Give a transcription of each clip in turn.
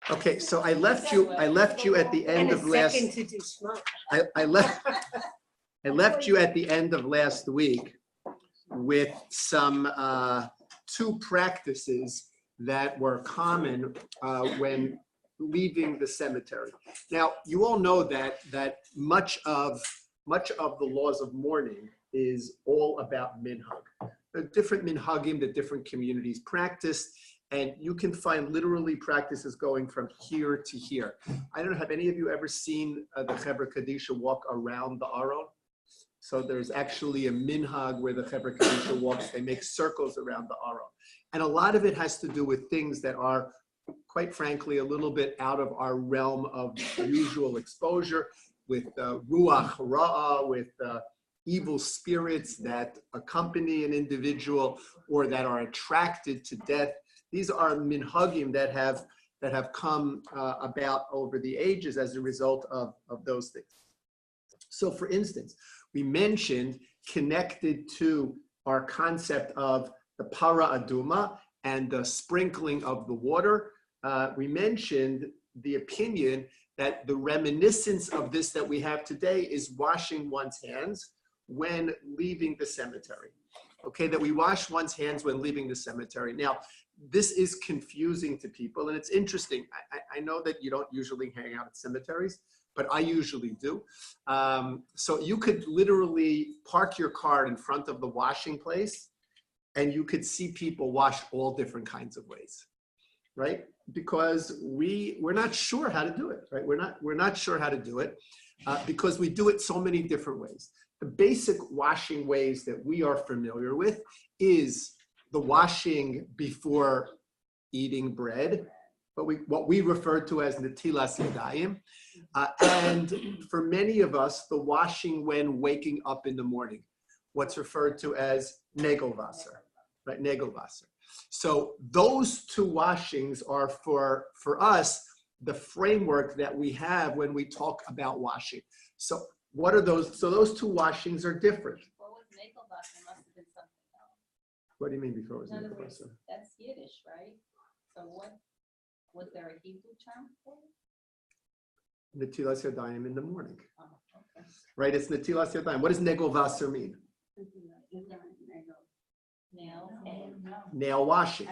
Okay, so I left you at the end of last. And a second to do smoke. I left you at the end of last week with some two practices that were common when leaving the cemetery. Now, you all know that much of the laws of mourning is all about minhag. There are different minhagim that different communities practice, and you can find literally practices going from here to here. I don't know, have any of you ever seen the Chevra Kadisha walk around the Aron? So there's actually a minhag where the Chevra Kadisha walks, they make circles around the Aron. And a lot of it has to do with things that are, quite frankly, a little bit out of our realm of usual exposure, with ruach ra'ah, with evil spirits that accompany an individual or that are attracted to death. These are minhagim that have come about over the ages as a result of those things. So for instance, we mentioned, connected to our concept of the para aduma and the sprinkling of the water, we mentioned the opinion that the reminiscence of this that we have today is washing one's hands when leaving the cemetery. Okay, that we wash one's hands when leaving the cemetery. Now, this is confusing to people, and it's interesting. I know that you don't usually hang out at cemeteries, but I usually do. So you could literally park your car in front of the washing place, and you could see people wash all different kinds of ways, right? Because we're not sure how to do it, right? We're not sure how to do it because we do it so many different ways. The basic washing ways that we are familiar with is the washing before eating bread, what we refer to as netilas yadayim, and for many of us, the washing when waking up in the morning, what's referred to as negelwasser, right? Negelwasser. So those two washings are for us the framework that we have when we talk about washing. So what are those? So those two washings are different. What was negelwasser? Must have been something else. What do you mean before it was In other words, negelwasser? that's Yiddish, right? So what was there a Hebrew term for it? Netilas yadayim in the morning, Oh, okay. right? It's netilas yadayim. What does negelwasser mean? Nail. Nail washing.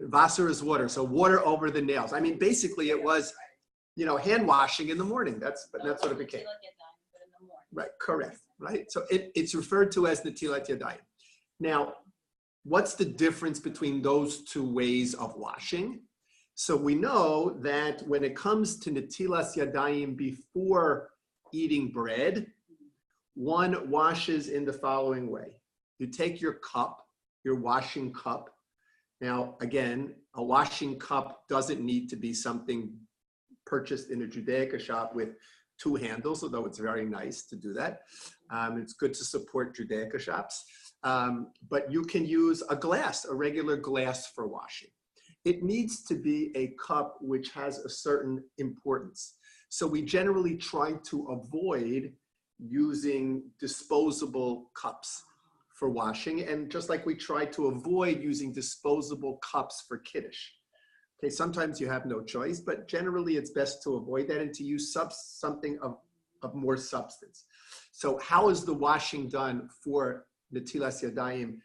Wasser is water, so water over the nails. I mean, basically, it was, hand washing in the morning. That's what it became. Right, correct, right? So it's referred to as netilat yadayim. Now, what's the difference between those two ways of washing? So we know that when it comes to netilas yadayim before eating bread, one washes in the following way. You take your cup, your washing cup. Now, again, a washing cup doesn't need to be something purchased in a Judaica shop with two handles, although it's very nice to do that. It's good to support Judaica shops. But you can use a glass, a regular glass for washing. It needs to be a cup which has a certain importance. So we generally try to avoid using disposable cups for washing, and just like we try to avoid using disposable cups for kiddush. Okay, sometimes you have no choice, but generally it's best to avoid that and to use something of more substance. So how is the washing done for netilas yadayim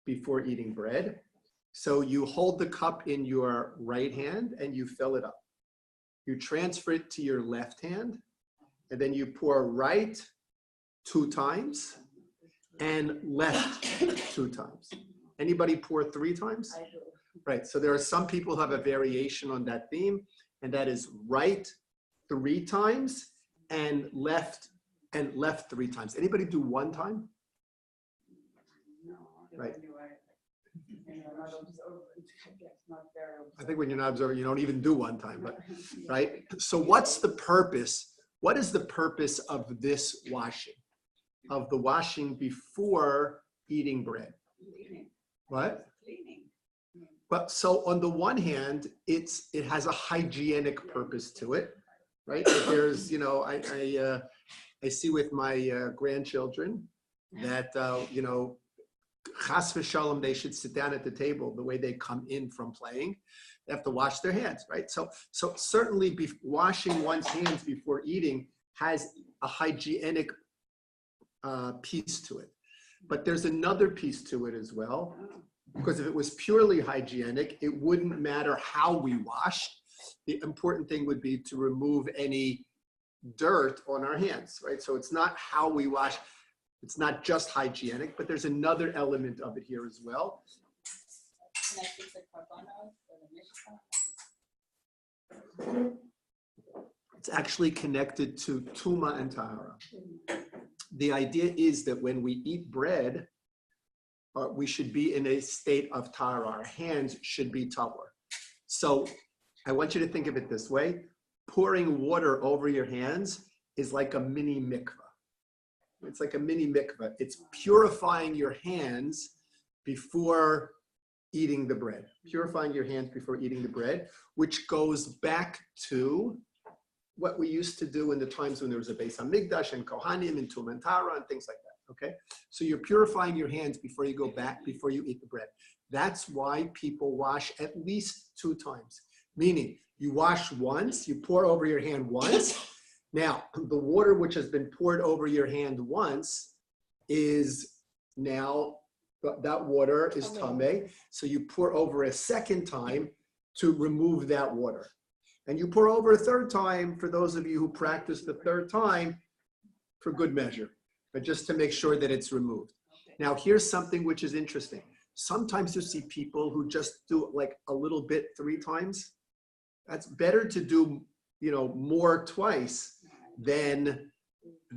before eating bread? So you hold the cup in your right hand and you fill it up. You transfer it to your left hand, and then you pour right 2 times and left 2 times. Anybody pour 3 times? I do. Right, so there are some people who have a variation on that theme, and that is right 3 times and left 3 times. Anybody do 1 time? No. Right. I I think when you're not observing, you don't even do 1 time, but right? So what's the purpose? What is the purpose of this washing? Of the washing before eating bread? What? Cleaning. But so on the one hand, it has a hygienic purpose to it, right? There's, I see with my grandchildren that, chas v'shalom, they should sit down at the table the way they come in from playing. They have to wash their hands, right? So certainly washing one's hands before eating has a hygienic piece to it. But there's another piece to it as well, because if it was purely hygienic, it wouldn't matter how we wash. The important thing would be to remove any dirt on our hands, right? So it's not how we wash. It's not just hygienic, but there's another element of it here as well. Connected to korbanos or the mishkan? It's actually connected to tuma and tahara. The idea is that when we eat bread, we should be in a state of tahara. Our hands should be tahor. So I want you to think of it this way. Pouring water over your hands is like a mini mikvah. It's like a mini mikvah. It's purifying your hands before eating the bread. Purifying your hands before eating the bread, which goes back to what we used to do in the times when there was a Beis Hamikdash and Kohanim and Tum and Tara and things like that, okay? So you're purifying your hands before you go back, before you eat the bread. That's why people wash at least 2 times, meaning you wash once, you pour over your hand once. Now, the water which has been poured over your hand once is now, that water is tameh, so you pour over a second time to remove that water. And you pour over a third time, for those of you who practice the third time, for good measure, but just to make sure that it's removed. Now, here's something which is interesting. Sometimes you see people who just do like a little bit 3 times. That's better to do, more twice than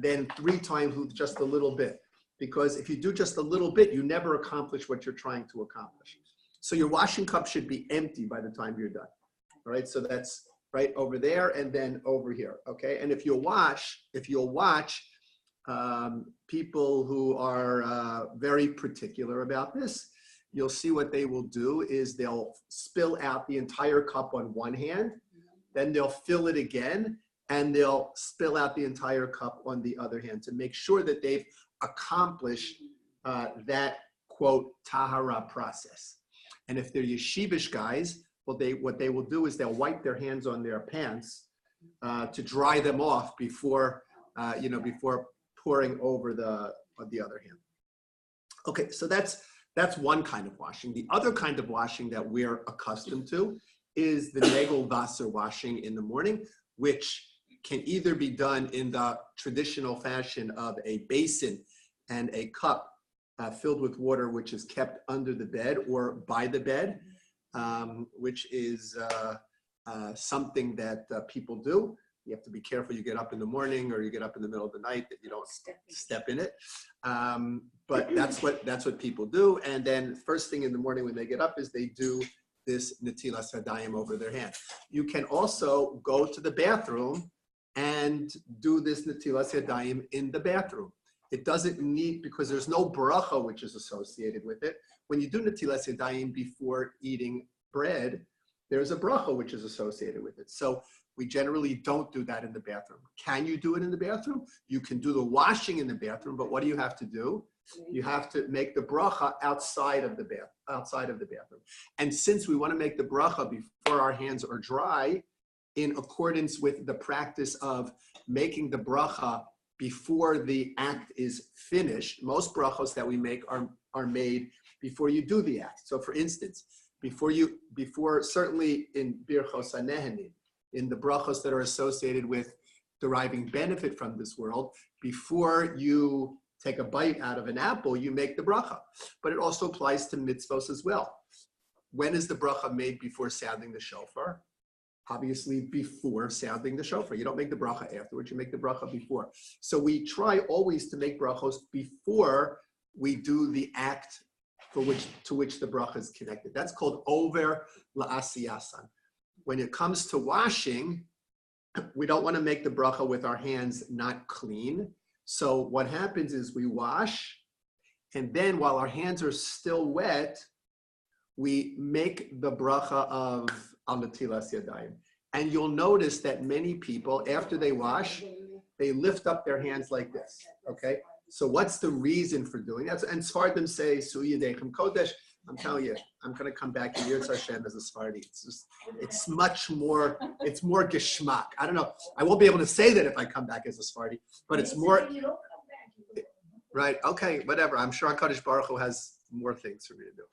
3 times with just a little bit. Because if you do just a little bit, you never accomplish what you're trying to accomplish. So your washing cup should be empty by the time you're done. All right, so that's right over there and then over here, okay? And if you'll watch people who are very particular about this, you'll see what they will do is they'll spill out the entire cup on one hand, then they'll fill it again, and they'll spill out the entire cup on the other hand to make sure that they've accomplished that, quote, tahara process. And if they're yeshivish guys, what they will do is they'll wipe their hands on their pants to dry them off before pouring over the other hand. Okay, so that's one kind of washing. The other kind of washing that we're accustomed to is the negel Wasser washing in the morning, which can either be done in the traditional fashion of a basin and a cup filled with water, which is kept under the bed or by the bed, which is something that people do. You have to be careful you get up in the morning or you get up in the middle of the night that you don't step in it. But that's what people do. And then first thing in the morning when they get up is they do this netilas hadayim over their hand. You can also go to the bathroom and do this netilas hadayim in the bathroom. It doesn't need, because there's no bracha which is associated with it. When you do netilas hadayim before eating bread, there's a bracha which is associated with it. So we generally don't do that in the bathroom. Can you do it in the bathroom? You can do the washing in the bathroom, but what do you have to do? You have to make the bracha outside of the bathroom. And since we want to make the bracha before our hands are dry, in accordance with the practice of making the bracha before the act is finished, most brachos that we make are made before you do the act. So for instance, before certainly in Birchos HaNehenin, in the brachos that are associated with deriving benefit from this world, before you take a bite out of an apple, you make the bracha. But it also applies to mitzvos as well. When is the bracha made before sounding the shofar? Obviously before sounding the shofar. You don't make the bracha afterwards, you make the bracha before. So we try always to make brachos before we do the act to which the bracha is connected. That's called over la'asiyasan. When it comes to washing, we don't want to make the bracha with our hands not clean. So what happens is we wash, and then while our hands are still wet, we make the bracha of al netilas yadayim. And you'll notice that many people, after they wash, they lift up their hands like this, okay? So what's the reason for doing that? And Sfardim say, Su Yadechem Kodesh, I'm telling you, I'm going to come back in Yirtzeh Hashem as a Sephardi. It's much more, it's more geschmack. I don't know. I won't be able to say that if I come back as a Sephardi, but it's more, right? Okay, whatever. I'm sure HaKadosh Baruch Hu has more things for me to do.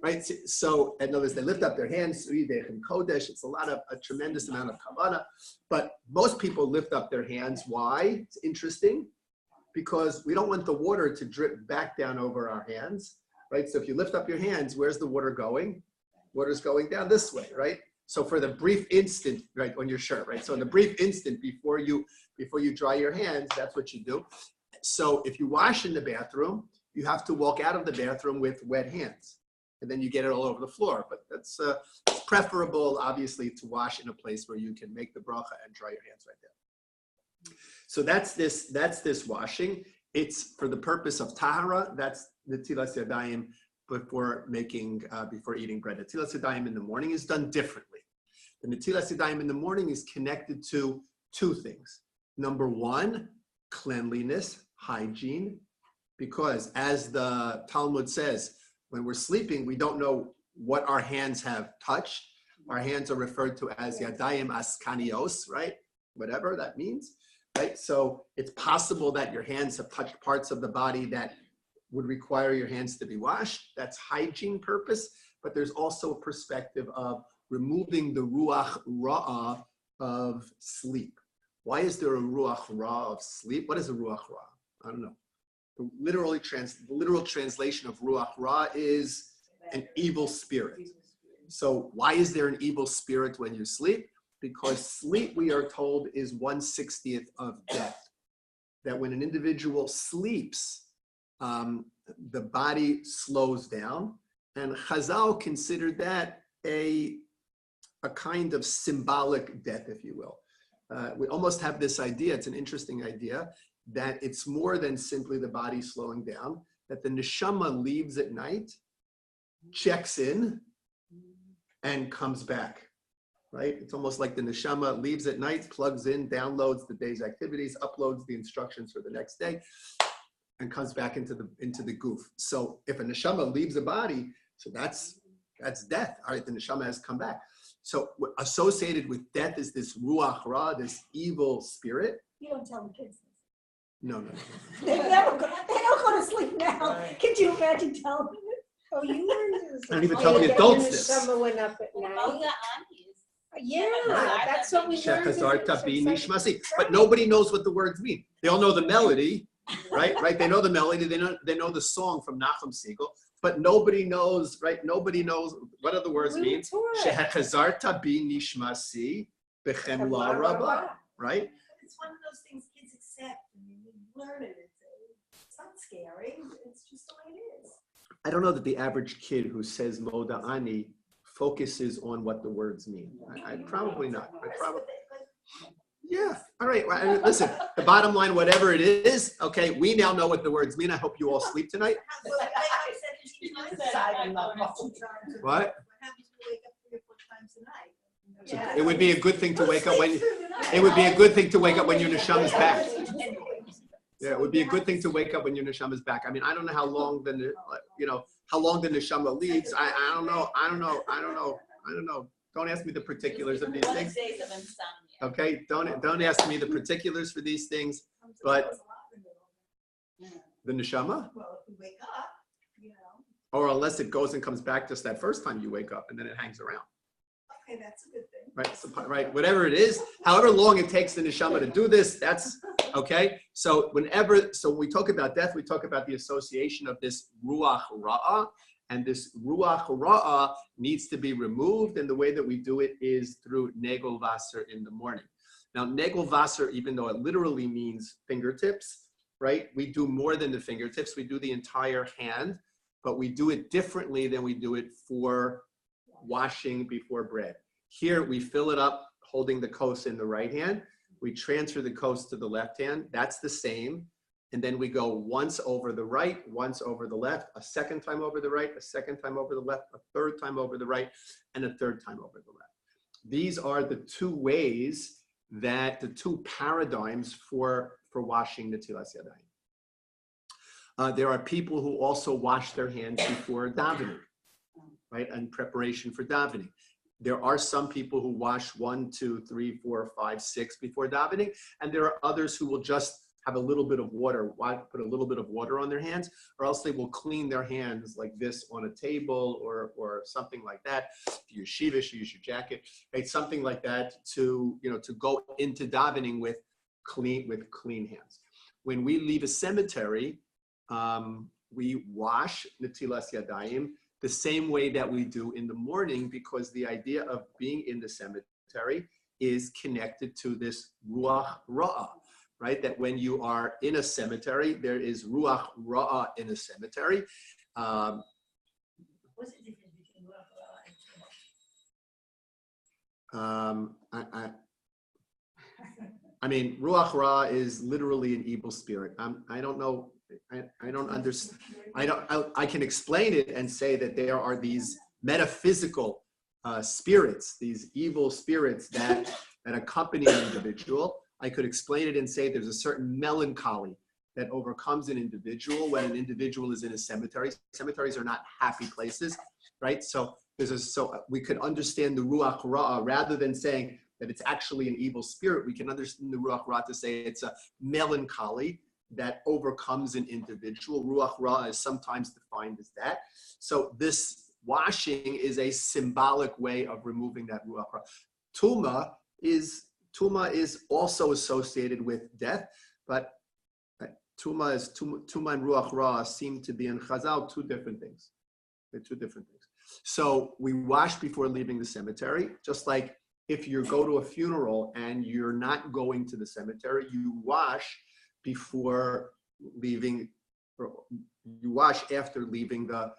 Right? So, in other words, they lift up their hands, Kodesh. It's a tremendous amount of kavanah. But most people lift up their hands. Why? It's interesting. Because we don't want the water to drip back down over our hands, right? So if you lift up your hands, where's the water going? Water's going down this way, right? So for the brief instant, right, on your shirt, right? So in the brief instant before you dry your hands, that's what you do. So if you wash in the bathroom, you have to walk out of the bathroom with wet hands, and then you get it all over the floor. But that's it's preferable, obviously, to wash in a place where you can make the bracha and dry your hands right there. So that's this washing. It's for the purpose of tahara. That's the Netilas Yadayim before eating bread. The Netilas Yadayim in the morning is done differently. The Netilas Yadayim in the morning is connected to two things. Number one, cleanliness, hygiene, because as the Talmud says, when we're sleeping, we don't know what our hands have touched. Our hands are referred to as Yadayim Askanios, right? Whatever that means. Right? So it's possible that your hands have touched parts of the body that would require your hands to be washed. That's hygiene purpose, but there's also a perspective of removing the ruach ra'ah of sleep. Why is there a ruach ra'ah of sleep? What is a ruach ra'ah? I don't know. The literal translation of ruach ra'ah is an evil spirit. So why is there an evil spirit when you sleep? Because sleep, we are told, is 1/60th of death. That when an individual sleeps, the body slows down. And Chazal considered that a kind of symbolic death, if you will. We almost have this idea, it's an interesting idea, that it's more than simply the body slowing down, that the neshama leaves at night, checks in, and comes back. Right? It's almost like the neshama leaves at night, plugs in, downloads the day's activities, uploads the instructions for the next day, and comes back into the goof. So if a neshama leaves a body, so that's death. All right, the neshama has come back. So associated with death is this ruach ra, this evil spirit. You don't tell the kids this. No. They don't go to sleep now. Can you imagine telling them? Oh, you were. I don't even tell the adults this. Summer went up at night. Oh, yeah, aunties. Yeah, that's what we learned. But nobody knows what the words mean. They all know the melody, right? Right? They know the melody. They know the song from Nachum Siegel, but nobody knows, right? Nobody knows what do the words mean. Shehechazarta bi nishmasi b'chemla rabba, right? It's one of those things kids accept and you learn it. It's not scary. It's just the way it is. I don't know that the average kid who says Moda Ani focuses on what the words mean. I probably not. Yeah. All right. Well, listen, the bottom line, whatever it is, okay, we now know what the words mean. I hope you all sleep tonight. What? What happens if you wake up 3 or 4 times a night? So it would be a good thing to wake up when your neshama is back. Yeah, it would be a good thing to wake up when your neshama is back. I mean, I don't know how long the neshama leaves. I don't know. Don't ask me the particulars of these things. Days of insomnia. Okay, don't ask me the particulars for these things. But the neshama, Well, if you wake up, or unless it goes and comes back just that first time you wake up, and then it hangs around. okay, that's a good thing. Right, so, right, whatever it is, however long it takes the neshama to do this, that's okay. So when we talk about death, we talk about the association of this ruach ra'ah, and this ruach ra'ah needs to be removed, and the way that we do it is through negel vaser in the morning. Now, negel vaser, even though it literally means fingertips, right? We do more than the fingertips. We do the entire hand, but we do it differently than we do it for washing before bread. Here, we fill it up, holding the kos in the right hand. We transfer the kos to the left hand. That's the same. And then we go once over the right, once over the left, a second time over the right, a second time over the left, a third time over the right, and a third time over the left. These are the two ways the two paradigms for washing Netilas Yadayim. There are people who also wash their hands before davening, right? In preparation for davening. There are some people who wash 1, 2, 3, 4, 5, 6 before davening, and there are others who will just have a little bit of water, put a little bit of water on their hands, or else they will clean their hands like this on a table or something like that. If you use shevish, you use your jacket, right? Something like that to go into davening with clean hands. When we leave a cemetery, we wash netilas yadayim the same way that we do in the morning, because the idea of being in the cemetery is connected to this ruach ra'ah, right? That when you are in a cemetery, there is ruach ra'ah in a cemetery. What's the difference between ruach ra'ah and tumah? I mean, ruach ra'ah is literally an evil spirit. I don't know. I don't understand. I can explain it and say that there are these metaphysical spirits, these evil spirits that accompany an individual. I could explain it and say there's a certain melancholy that overcomes an individual when an individual is in a cemetery. Cemeteries are not happy places, right? So we could understand the ruach ra'ah rather than saying that it's actually an evil spirit. We can understand the ruach ra'ah to say it's a melancholy that overcomes an individual. Ruach ra'ah is sometimes defined as that. So this washing is a symbolic way of removing that ruach ra'ah. Tuma is also associated with death, but tuma and ruach ra'ah seem to be in Chazal two different things. They're two different things. So we wash before leaving the cemetery, just like if you go to a funeral and you're not going to the cemetery, you wash before leaving, or you wash after leaving the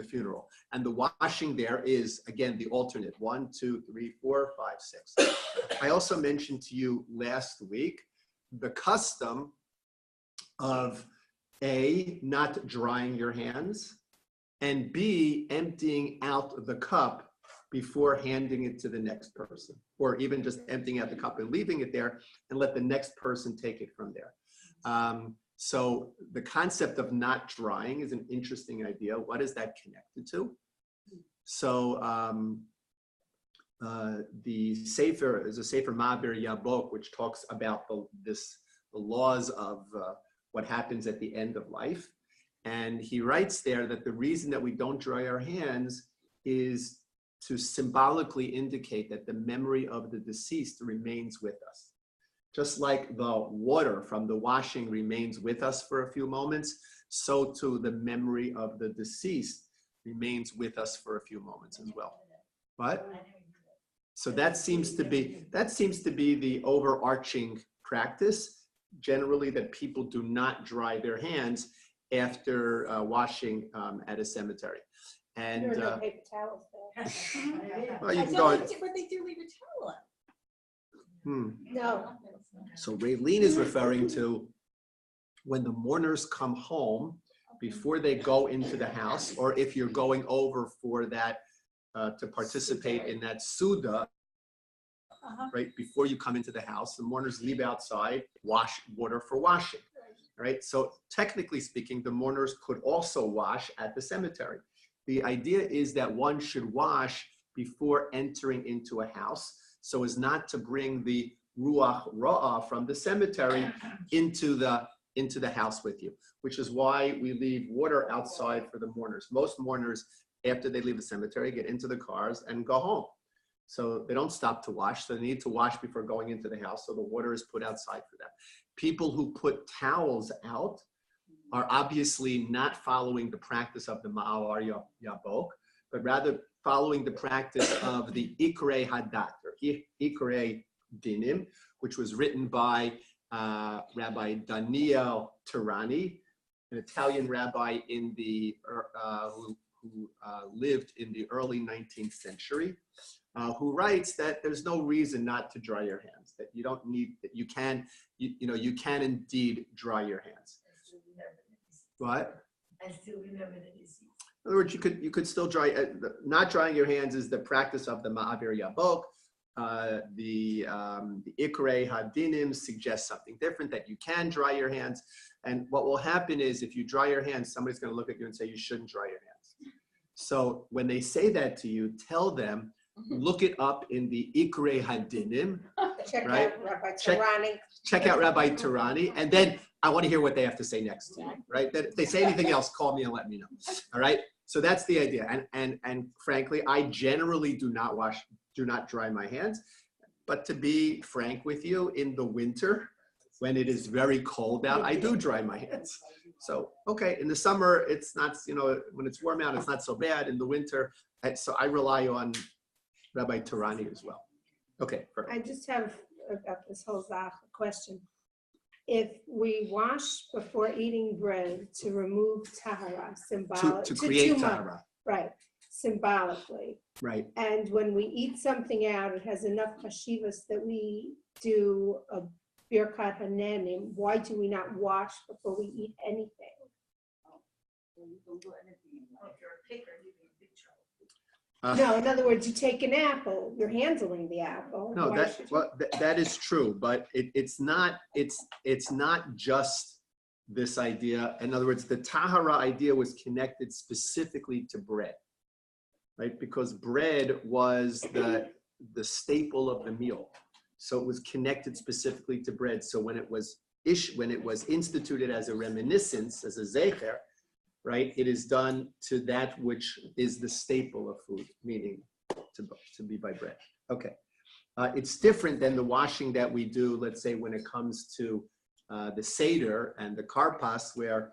funeral. And the washing there is, again, the alternate 1, 2, 3, 4, 5, 6. I also mentioned to you last week the custom of A, not drying your hands, and B, emptying out the cup before handing it to the next person, or even just emptying out the cup and leaving it there and let the next person take it from there. So the concept of not drying is an interesting idea. What is that connected to? So the Sefer is a Sefer Ma'aber Yabok, which talks about the laws of what happens at the end of life. And he writes there that the reason that we don't dry our hands is to symbolically indicate that the memory of the deceased remains with us. Just like the water from the washing remains with us for a few moments, so too the memory of the deceased remains with us for a few moments as well. What? So that seems to be the overarching practice, generally, that people do not dry their hands after washing at a cemetery. And There are no paper towels there. well, you can go. But they do leave a towel out. No. So Raylene is referring to when the mourners come home before they go into the house, or if you're going over for that to participate in that Suda, right? Before you come into the house, the mourners leave outside, wash water for washing, right? So technically speaking, the mourners could also wash at the cemetery. The idea is that one should wash before entering into a house, so as not to bring the ruach ra'ah from the cemetery into the house with you, which is why we leave water outside for the mourners. Most mourners, after they leave the cemetery, get into the cars and go home. So they don't stop to wash. So they need to wash before going into the house. So the water is put outside for them. People who put towels out are obviously not following the practice of the Ma'avar Yabok, but rather following the practice of the Ikrei Hadat, or Ikrei Dinim, which was written by Rabbi Daniel Tirani, an Italian rabbi in the who lived in the early 19th century, who writes that there's no reason not to dry your hands, that you don't need, that you can indeed dry your hands. What? I still remember the disease. In other words, you could still dry. Not drying your hands is the practice of the Ma'aver Yabok, the Ikrei Hadinim suggests something different, that you can dry your hands. And what will happen is if you dry your hands, somebody's going to look at you and say you shouldn't dry your hands. So when they say that to you, tell them, look it up in the Ikrei Hadinim. Check Right. out Rabbi Check- Tarani. Check out Rabbi Tarani, and then I want to hear what they have to say next to you, right? That if they say anything else, call me and let me know. All right. So that's the idea. And frankly, I generally do not dry my hands. But to be frank with you, in the winter, when it is very cold out, I do dry my hands. So, okay, in the summer, it's not, when it's warm out, it's not so bad. In the winter, so I rely on Rabbi Tarani as well. Okay, perfect. I just have about this whole Zach question. If we wash before eating bread to remove tahara, symbolic To create tuma, tahara, right, symbolically, right? and when we eat something out, it has enough chashivas that we do a birkat hanenim. Why do we not wash before we eat anything? If you're a picker, you'd be in big trouble. No, in other words, you take an apple, you're handling the apple. No, Why should you- that is true, but it's not just this idea. In other words, the tahara idea was connected specifically to bread, right? Because bread was the staple of the meal, so it was connected specifically to bread. So when it was instituted as a reminiscence, as a zecher, right? It is done to that which is the staple of food, meaning to be by bread. Okay. It's different than the washing that we do, let's say, when it comes to the Seder and the Karpas, where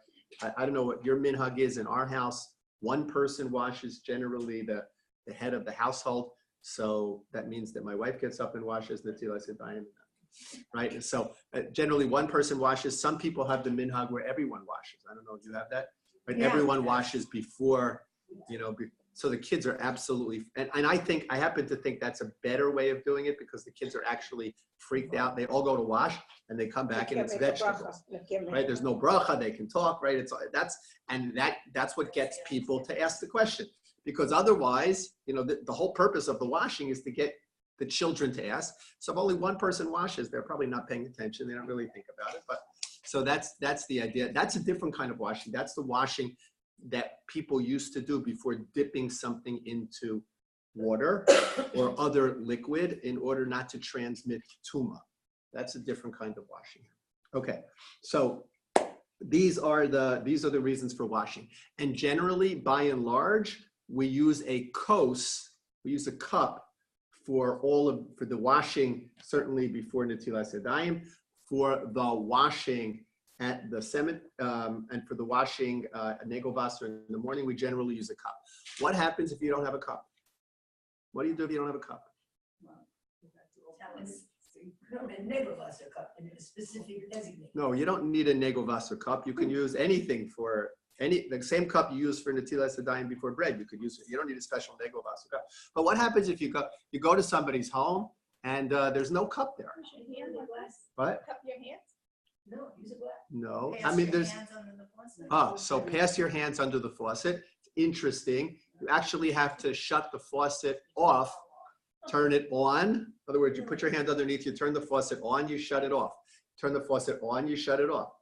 I don't know what your minhag is in our house. One person washes, generally the head of the household. So that means that my wife gets up and washes Netilas Yadayim, right? So generally one person washes. Some people have the minhag where everyone washes. I don't know if you have that. Right? Yeah. Everyone washes before, so the kids are absolutely, and I happen to think that's a better way of doing it because the kids are actually freaked out. They all go to wash and they come back and it's vegetables, right? There's no bracha, they can talk, right? That's what gets people to ask the question, because otherwise, the whole purpose of the washing is to get the children to ask. So if only one person washes, they're probably not paying attention. They don't really think about it, but so that's the idea. That's a different kind of washing. That's the washing that people used to do before dipping something into water or other liquid in order not to transmit tuma. That's a different kind of washing. Okay, so these are the reasons for washing. And generally, by and large, we use a kos, we use a cup for the washing, certainly before Netilas Yadayim. For the washing at the cemetery, and for the washing Negel Wasser in the morning, we generally use a cup. What happens if you don't have a cup? What do you do if you don't have a cup? A Negel Wasser cup in a specific designated. No, you don't need a Negel Wasser cup. You can use anything for the same cup you use for Netilas Yadayim before bread. You could use it. You don't need a special Negel Wasser cup. But what happens if you go to somebody's home and there's no cup there? What? Cup your hands? No, use a glass. No, Pass I mean, your there's, hands under the faucet. so pass your hands under the faucet. Interesting. You actually have to shut the faucet off, turn it on. In other words, you put your hand underneath, you turn the faucet on, you shut it off. Turn the faucet on, you shut it off.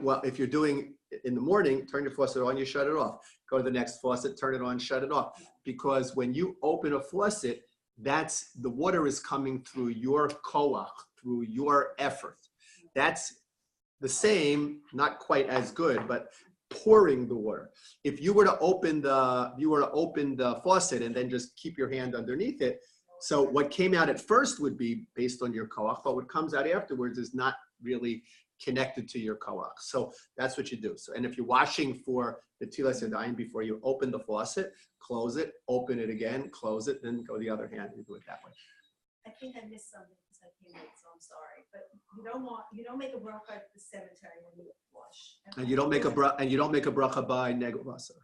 Well, if you're doing it in the morning, turn your faucet on, you shut it off. Go to the next faucet, turn it on, shut it off. Because when you open a faucet, the water is coming through your koach, through your effort. That's the same, not quite as good, but pouring the water. If you were to open the faucet and then just keep your hand underneath it, so what came out at first would be based on your koach, but what comes out afterwards is not really connected to your koach. So that's what you do. So, and if you're washing for the Netilas Yadayim before you open the faucet, close it, open it again, close it, then go the other hand and do it that way. I think I missed something because I came late, so I'm sorry. But you don't make a bracha at the cemetery when you wash. And you don't make a bracha by Negel Wasser.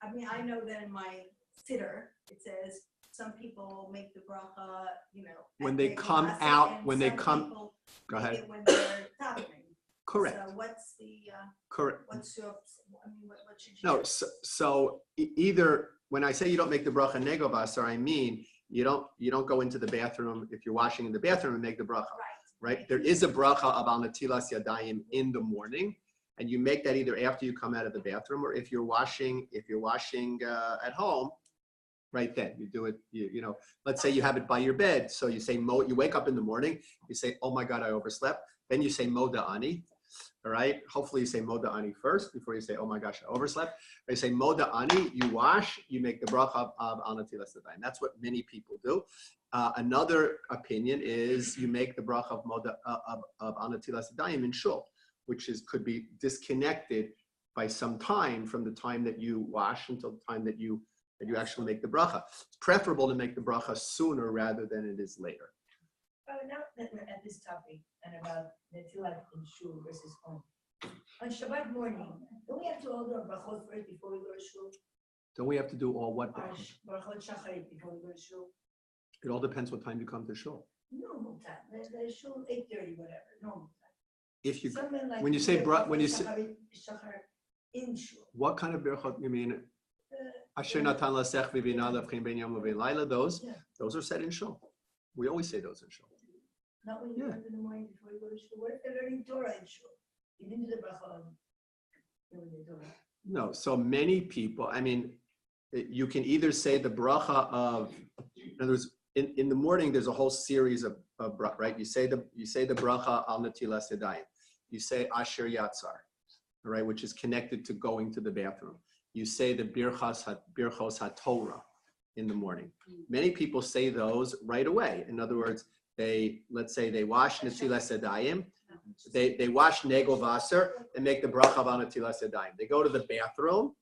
I mean, I know that in my siddur, it says some people make the bracha, When at they Negel come Wasser, out, and when they some come, people go make ahead. it when they're davening. Correct. So what's the, Correct. what's your, what should you No, do? so either when I say you don't make the bracha Negel Wasser, I mean You don't go into the bathroom if you're washing in the bathroom and make the bracha, Right. right? There is a bracha of al netilas yadayim in the morning, and you make that either after you come out of the bathroom or if you're washing at home, right then you do it. You know, let's say you have it by your bed, so you say you wake up in the morning, you say, oh my God, I overslept. Then you say moda ani. All right. Hopefully you say moda ani first before you say, oh my gosh, I overslept. Or you say moda ani, you wash, you make the bracha of al netilas yadayim. That's what many people do. Another opinion is you make the bracha of moda of al netilas yadayim in shul, which could be disconnected by some time from the time that you wash until the time that you actually make the bracha. It's preferable to make the bracha sooner rather than it is later. Now that we're at this topic and about Netilat in shul versus home. On Shabbat morning, don't we have to all do our brachot first before we go to shul? Don't we have to do all what? Our brachot shacharit before we go to shul? It all depends what time you come to shul. Normal time. The shul 8:30, whatever. Normal time. If you, Someone like when you say shacharit in shul. what kind of berachot you mean? Asher natan lasech v'bina levchin ben yom u'v'layla. Those are said in shul. We always say those in shul. Not when you come in the morning before you go to shul. What if they're learning Torah in shul? You didn't do the brachot in the Torah. No, so many people, I mean, you can either say the bracha of, in other words, in the morning, there's a whole series of bracha, right? You say the bracha al netilas yadayim. You say asher yatzar, all right, which is connected to going to the bathroom. You say the birchos haTorah in the morning. Many people say those right away. In other words, let's say they wash netilas yadayim, they wash negel vaser and make the bracha of netilas yadayim. They go to the bathroom,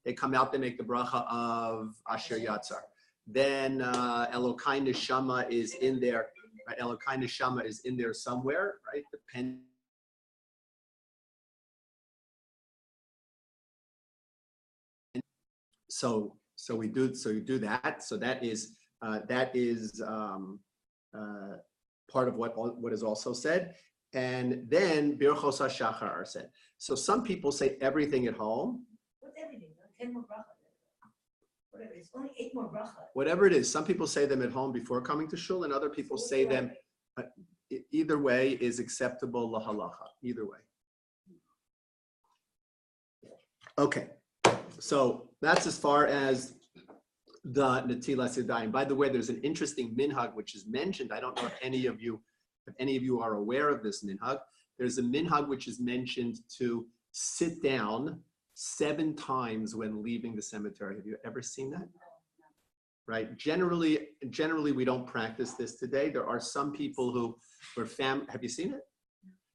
they come out, they make the bracha of asher yatzar. Then Elokai neshama is in there. Right? Elokai neshama is in there somewhere, right? So you do that. So that is part of what is also said. And then birchos hashachar are said. So some people say everything at home. What's everything? 10 more brachot. Whatever. It's only 8 more brachot. Whatever it is, some people say them at home before coming to shul, and other people say them. Either way is acceptable lahalacha. Either way. Okay, so that's as far as the netilas yadayim. By the way, there's an interesting minhag which is mentioned. I don't know if any of you are aware of this minhag. There's a minhag which is mentioned to sit down 7 times when leaving the cemetery. Have you ever seen that? Right. Generally, we don't practice this today. There are some people who have you seen it?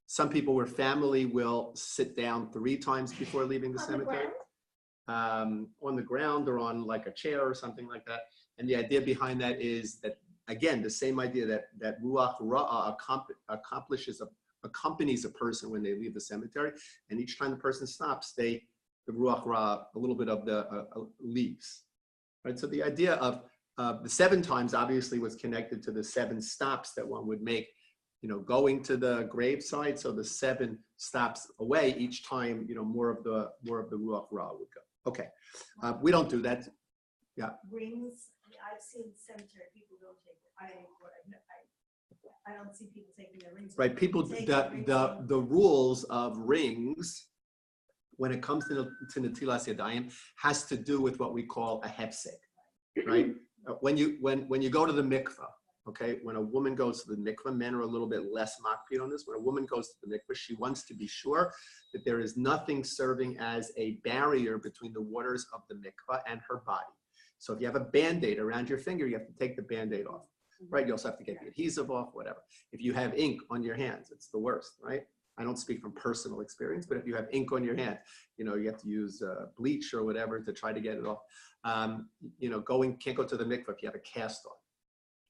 Some people where family will sit down 3 times before leaving the cemetery. On the ground or on like a chair or something like that. And the idea behind that is that, again, the same idea that ruach ra'ah accompanies a person when they leave the cemetery, and each time the person stops, the ruach ra'ah, a little bit of the leaves. Right. So the idea of the 7 times obviously was connected to the 7 stops that one would make, going to the graveside. So the 7 stops away each time, more of the ruach ra'ah would go. Okay, we don't do that. Yeah. Rings, I've seen cemetery, people don't take it. I don't see people taking their rings. Right, people, the rules of rings, when it comes to netilas yadayim, has to do with what we call a hefsek, right? When you go to the mikvah, okay, when a woman goes to the mikvah, men are a little bit less makpid on this. When a woman goes to the mikvah, she wants to be sure that there is nothing serving as a barrier between the waters of the mikvah and her body. So if you have a Band-Aid around your finger, you have to take the Band-Aid off, right? You also have to get the adhesive off, whatever. If you have ink on your hands, it's the worst, right? I don't speak from personal experience, but if you have ink on your hand, you have to use bleach or whatever to try to get it off. Can't go to the mikvah if you have a cast on.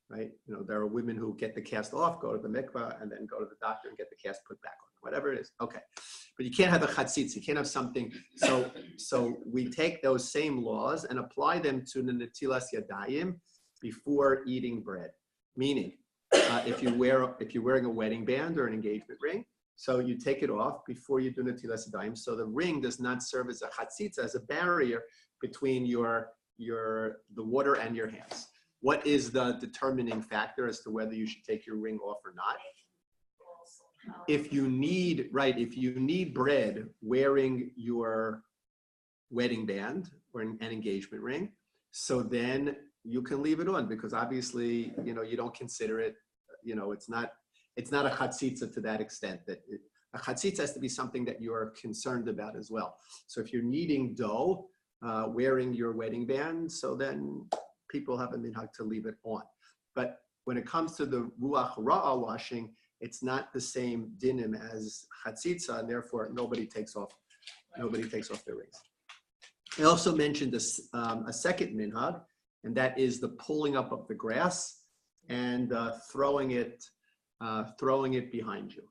Right? There are women who get the cast off, go to the mikvah, and then go to the doctor and get the cast put back on, whatever it is. Okay. But you can't have a chatzitz, you can't have something. So we take those same laws and apply them to the netilas yadayim before eating bread. Meaning, if you're wearing a wedding band or an engagement ring, so you take it off before you do netilas yadayim. So the ring does not serve as a chatzitz, as a barrier between the water and your hands. what is the determining factor as to whether you should take your ring off or not? If you need, right, if you need bread wearing your wedding band or an engagement ring, so then you can leave it on, because obviously, you don't consider it, it's not a chatzitza to that extent. A chatzitza has to be something that you're concerned about as well. So if you're kneading dough, wearing your wedding band, so then people have a minhag to leave it on. But when it comes to the ruach ra'ah washing, it's not the same dinim as chatzitza, and therefore nobody takes off their rings. I also mentioned a second minhag, and that is the pulling up of the grass and throwing it behind you,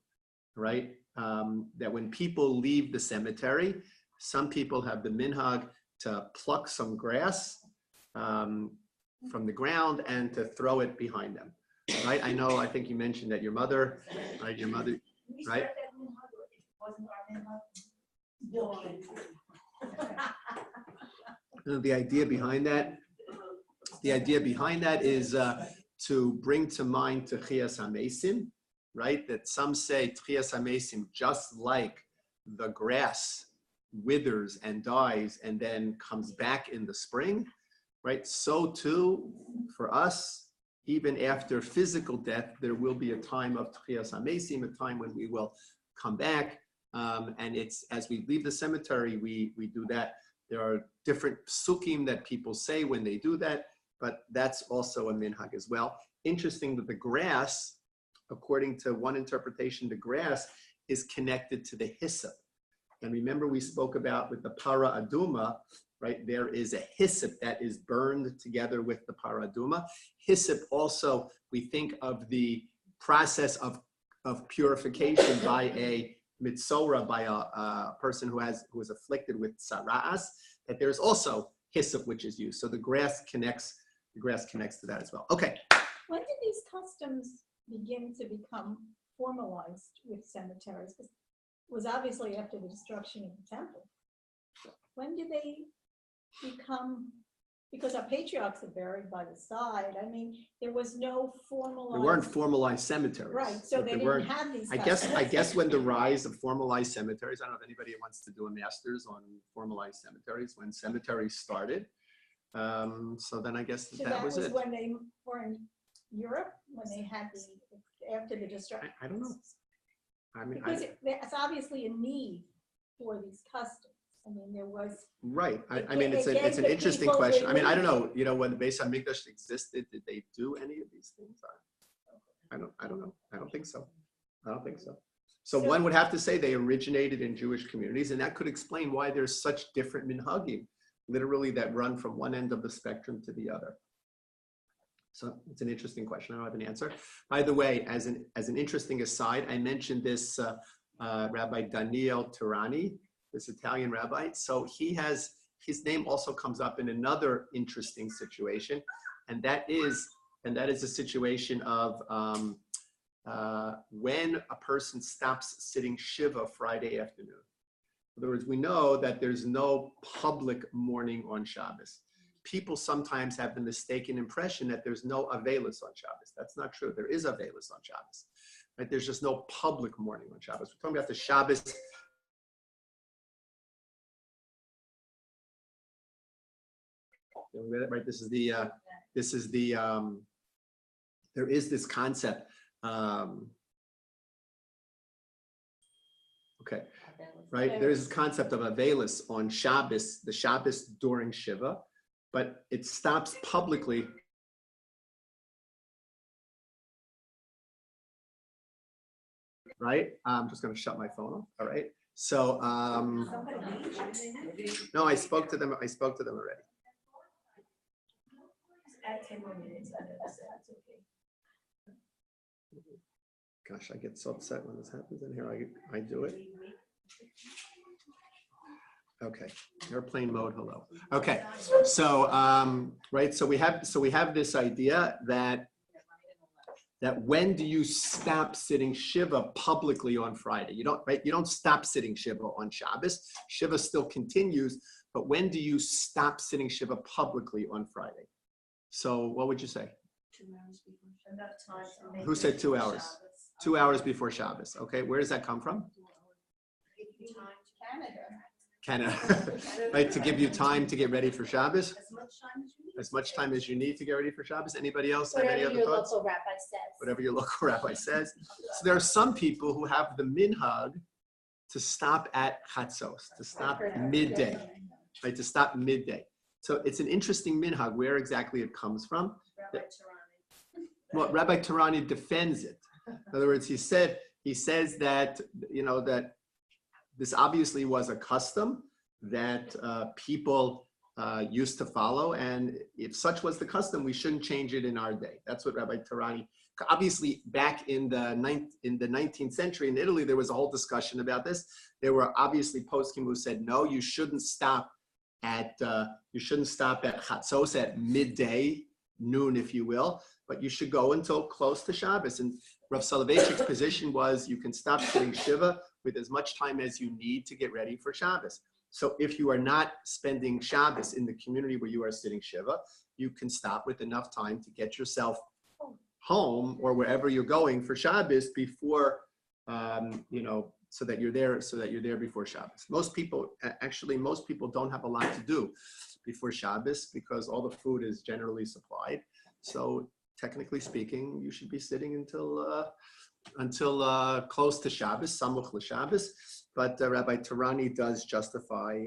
right? That when people leave the cemetery, some people have the minhag to pluck some grass from the ground and to throw it behind them, right? I think you mentioned that your mother, right? Right? The idea behind that is to bring to mind Tchias HaMesim, right? That some say Tchias HaMesim, just like the grass withers and dies and then comes back in the spring, right? So too, for us, even after physical death, there will be a time of Tchias HaMesim, a time when we will come back. And it's, as we leave the cemetery, we do that. There are different psukim that people say when they do that, but that's also a minhag as well. Interesting that the grass, according to one interpretation, the grass is connected to the hyssop. And remember, we spoke about with the para aduma, right? There is a hyssop that is burned together with the para aduma. Hyssop also, we think of the process of purification by a mitzora, by a person who is afflicted with sara'as, that there's also hyssop which is used. So the grass connects to that as well. Okay. When did these customs begin to become formalized with cemeteries? Because it was obviously after the destruction of the temple. When did they become, because our patriarchs are buried by the side, I mean, there was no formalized. There weren't formalized cemeteries. Right, so they didn't have these customs. I guess when the rise of formalized cemeteries, I don't know if anybody wants to do a master's on formalized cemeteries, when cemeteries started. So then I guess that was it. When they were in Europe, when they had after the destruction. I don't know. I mean, because it's obviously a need for these customs. I mean, there was. Right. I mean, it's an interesting question. I mean, I don't know. When the Beis Hamikdash existed, did they do any of these things? I don't know. I don't think so. So one would have to say they originated in Jewish communities, and that could explain why there's such different minhagim, literally, that run from one end of the spectrum to the other. So it's an interesting question. I don't have an answer. By the way, as an interesting aside, I mentioned this Rabbi Daniel Turani, this Italian rabbi. So his name also comes up in another interesting situation, and that is a situation of when a person stops sitting Shiva Friday afternoon. In other words, we know that there's no public mourning on Shabbos. People sometimes have the mistaken impression that there's no Avelis on Shabbos. That's not true. There is Avelis on Shabbos. Right? There's just no public mourning on Shabbos. We're talking about the Shabbos. Right? This is the there is this concept. Okay. Right, there is this concept of Avelis on Shabbos, the Shabbos during Shiva, but it stops publicly. Right, I'm just going to shut my phone off. All right, so no, I spoke to them already. Add 10 more minutes. That's okay. Gosh, I get so upset when this happens, and here I do it. Okay, airplane mode, hello. Okay, so right, so we have this idea that when do you stop sitting Shiva publicly on Friday? You don't stop sitting Shiva on Shabbos. Shiva still continues, but when do you stop sitting Shiva publicly on Friday? So what would you say? 2 hours before. Enough time to make. Who it said 2 before hours? Shabbos. 2 hours before Shabbos. Okay, where does that come from? Give you time Canada. Canada, right? To give you time to get ready for Shabbos. As much time as you need. As much time as you need to get ready for Shabbos. Anybody else have any Whatever other your thoughts? local rabbi says. Whatever your local rabbi says. So there are some people who have the minhag to stop at chatzos, to stop midday, right? To stop midday. So it's an interesting minhag where exactly it comes from. Rabbi Tarani. Well, Rabbi Tarani defends it. In other words, he says that, that this obviously was a custom that people used to follow. And if such was the custom, we shouldn't change it in our day. That's what Rabbi Tarani, obviously back in the 19th century in Italy, there was a whole discussion about this. There were obviously poskim who said, no, you shouldn't stop at chatzos at midday, noon, if you will, but you should go until close to Shabbos. And Rav Soloveitchik's position was you can stop sitting Shiva with as much time as you need to get ready for Shabbos. So if you are not spending Shabbos in the community where you are sitting Shiva, you can stop with enough time to get yourself home or wherever you're going for Shabbos before, so that you're there before Shabbos. Most people don't have a lot to do before Shabbos because all the food is generally supplied. So technically speaking, you should be sitting until close to Shabbos, samuch l'Shabbos. But Rabbi Tarani does justify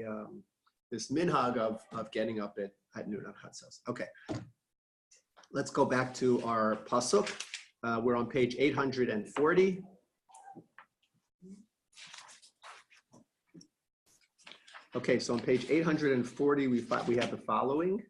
this minhag of getting up at noon on chatzos. Okay, let's go back to our pasuk. We're on page 840. Okay, so on page 840, we have the following.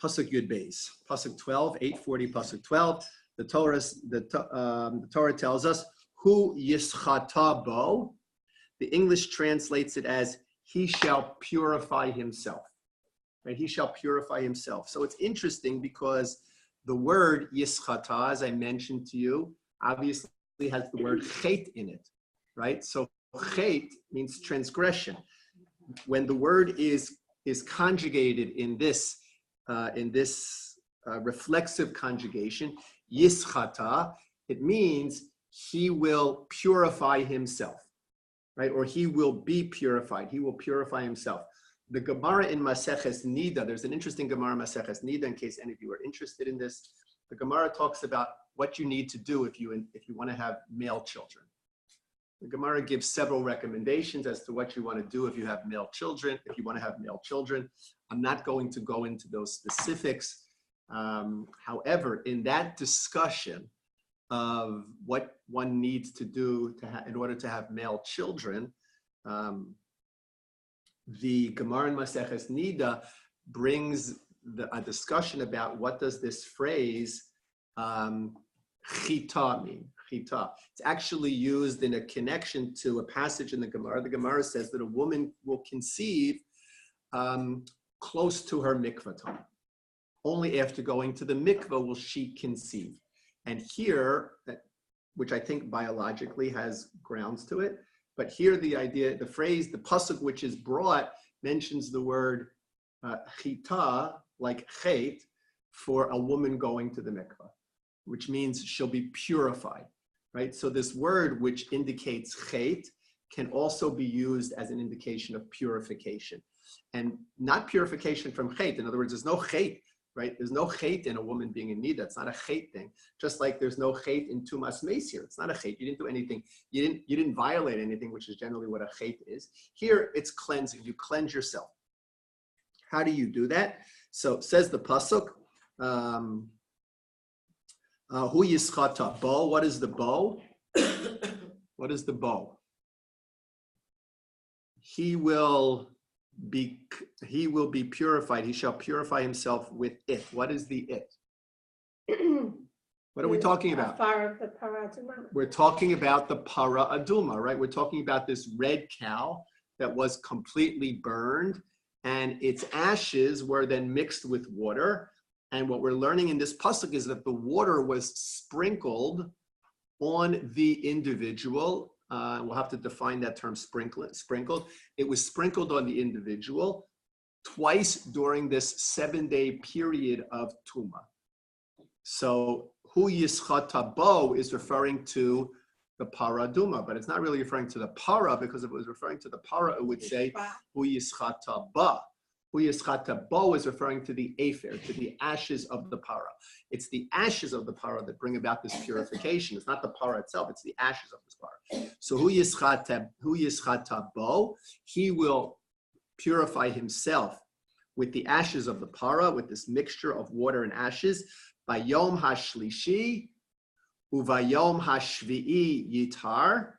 Pasuk Yud Beis, Pasuk 12, 840, Pasuk 12. The Torah tells us who yischata bo. The English translates it as he shall purify himself. Right? He shall purify himself. So it's interesting because the word yischata, as I mentioned to you, obviously has the word chet in it, right? So chet means transgression. When the word is conjugated in this reflexive conjugation, yischata, it means he will purify himself, right? Or he will be purified. He will purify himself. The Gemara in Maseches Nida, there's an interesting Gemara in Maseches Nida, in case any of you are interested in this. The Gemara talks about what you need to do if you want to have male children. The Gemara gives several recommendations as to what you want to do if you have male children, if you want to have male children. I'm not going to go into those specifics. However, in that discussion of what one needs to do in order to have male children, the Gemara in Maseches Nida brings a discussion about what does this phrase chita mean. Chita. It's actually used in a connection to a passage in the Gemara. The Gemara says that a woman will conceive close to her mikvah time. Only after going to the mikvah will she conceive. And here, which I think biologically has grounds to it, but here the idea, the phrase, the pasuk which is brought mentions the word chita, like chet, for a woman going to the mikvah, which means she'll be purified, right? So this word which indicates chet can also be used as an indication of purification, and not purification from chet. In other words, there's no chet, right? There's no chet in a woman being in nida. It's not a chet thing. Just like there's no chet in tumas meisir. It's not a chet. You didn't do anything. You didn't violate anything, which is generally what a chet is. Here, it's cleansing. You cleanse yourself. How do you do that? So says the pasuk. Hu yischata bo. What is the bow? What is the bow? He will be purified. He shall purify himself with it. What is the it? What are we talking about? We're talking about the para aduma, right? We're talking about this red cow that was completely burned and its ashes were then mixed with water. And what we're learning in this pasuk is that the water was sprinkled on the individual. We'll have to define that term sprinkled. It was sprinkled on the individual twice during this 7-day period of Tuma. So hu yischata bo is referring to the para duma, but it's not really referring to the para, because if it was referring to the para, it would say hu yischata ba. Hu yischata bo is referring to the afer, to the ashes of the para. It's the ashes of the para that bring about this purification. It's not the para itself, it's the ashes of this para. So hu yischata bo, he will purify himself with the ashes of the para, with this mixture of water and ashes. Bayom hashlishi, uvayom hashvi'i yitar,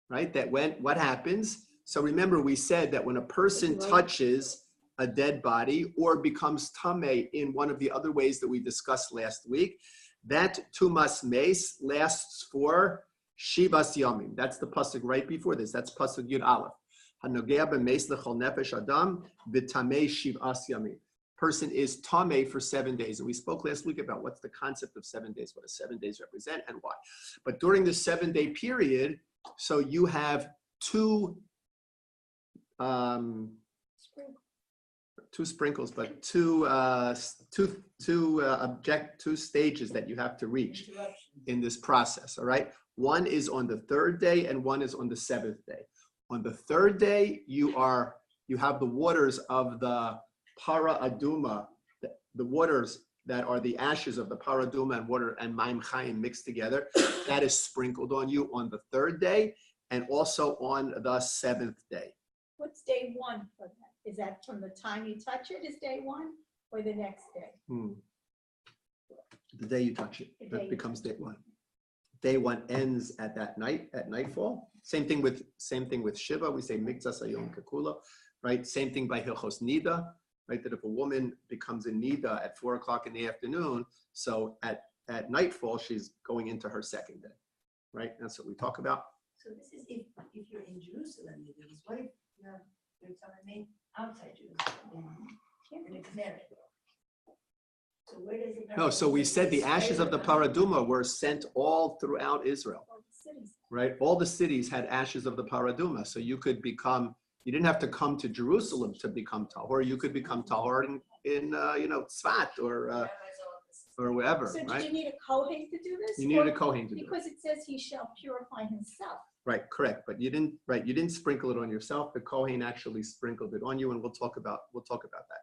right? That what happens? So remember, we said that when a person touches a dead body or becomes tameh in one of the other ways that we discussed last week, that tumas meis lasts for shivas yamim. That's the pasuk right before this. That's pasuk yud aleph. Hanogea b'meis lechol nefesh adam v'tamei shivas yamim. Person is tameh for 7 days. And we spoke last week about what's the concept of 7 days, what does 7 days represent and why. But during this 7-day period, so you have two sprinkles, but two stages that you have to reach in this process, all right? One is on the 3rd day and one is on the 7th day. On the 3rd day, you have the waters of the para aduma, the waters that are the ashes of the para aduma and water and maim chayim mixed together. That is sprinkled on you on the 3rd day and also on the 7th day. What's day one for that? Is that from the time you touch it is day one or the next day? The day you touch it, that becomes day one. Day one ends at that night, at nightfall. Same thing with Shiva. We say mikzas hayom kekula, right? Same thing by Hilchos Nida, right? That if a woman becomes a Nida at 4 o'clock in the afternoon, so at nightfall, she's going into her 2nd day, right? That's what we talk about. So this is if you're in Jerusalem, because what if you're telling me outside Jerusalem, in a Canary? So where does it? No, so we said the ashes of the paraduma were sent all throughout Israel, Or the cities? right? All the cities had ashes of the paraduma. So you didn't have to come to Jerusalem to become tahor. You could become tahor in Tzfat or wherever, So right? did you need a Kohen to do this? You needed Or- a Kohen to do it. Because it says he shall purify himself. Right, correct. But you didn't sprinkle it on yourself. The Kohen actually sprinkled it on you, and we'll talk about that.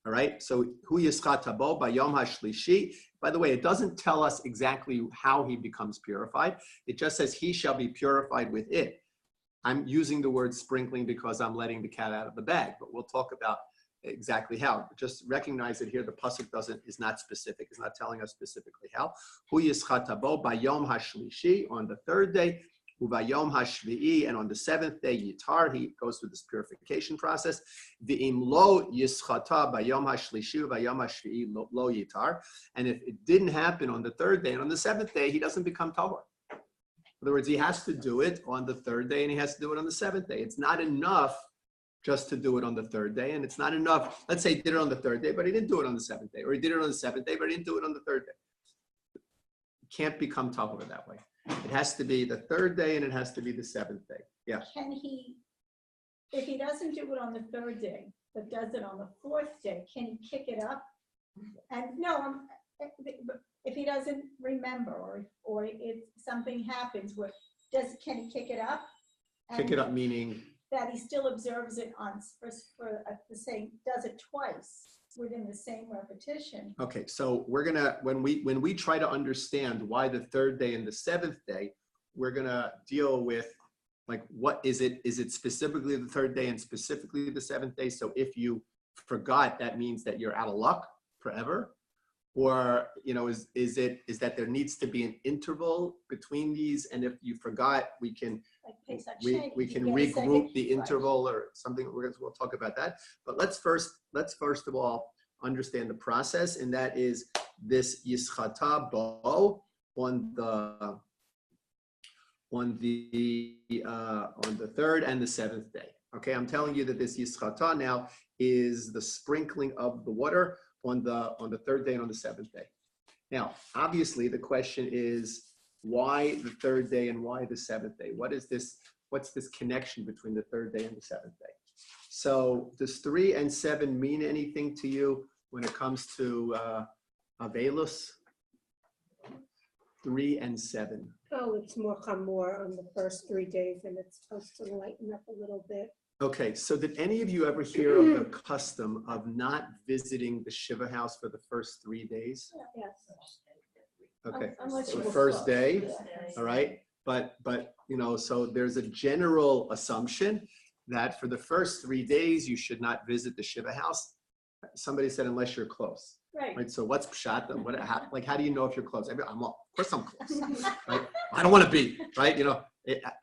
All right. So hu yischat bo bayom hashlishi. By the way, it doesn't tell us exactly how he becomes purified. It just says he shall be purified with it. I'm using the word sprinkling because I'm letting the cat out of the bag, but we'll talk about exactly how. Just recognize that here the pasuk is not specific. It's not telling us specifically how. Hu yischat bo bayom hashlishi, on the 3rd day. Uvayom hashvi'i, and on the 7th day, yitar, he goes through this purification process. V'im lo yischata bayom hashlishi uvayom hashvi'i lo yitar. And if it didn't happen on the 3rd day and on the 7th day, he doesn't become tahor. In other words, he has to do it on the 3rd day and he has to do it on the 7th day. It's not enough just to do it on the 3rd day, and it's not enough. Let's say he did it on the 3rd day, but he didn't do it on the 7th day, or he did it on the 7th day, but he didn't do it on the 3rd day. You can't become tahor that way. It has to be the 3rd day and it has to be the 7th day. Yeah. Can he, if he doesn't do it on the 3rd day, but does it on the 4th day, can he kick it up? And no, if he doesn't remember or if something happens, can he kick it up? Kick it up meaning? That he still observes it on for the same, does it twice within the same repetition. Okay, so we're gonna, when we try to understand why the 3rd day and the 7th day, we're gonna deal with, like, what is it? Is it specifically the 3rd day and specifically the 7th day? So if you forgot, that means that you're out of luck forever, or is that there needs to be an interval between these, and if you forgot, we can regroup the interval or something. We'll talk about that. But let's first of all understand the process, and that is this yischata bo on the 3rd and the 7th day. Okay, I'm telling you that this yischata now is the sprinkling of the water on the third day and on the seventh day. Now, obviously, the question is, why the third day and why the seventh day? What's this connection between the third day and the seventh day? So does 3 and 7 mean anything to you when it comes to Avelus? 3 and 7. Oh, it's more chamor on the first 3 days, and it's supposed to lighten up a little bit. Okay, so did any of you ever hear of the custom of not visiting the Shiva house for the first 3 days? Yes. Okay, Unless so you the were first close. day, all right? But so there's a general assumption that for the first 3 days, you should not visit the Shiva house. Somebody said, unless you're close, Right. right? So what's pshat? How do you know if you're close? Of course I'm close, right? I don't want to be, right?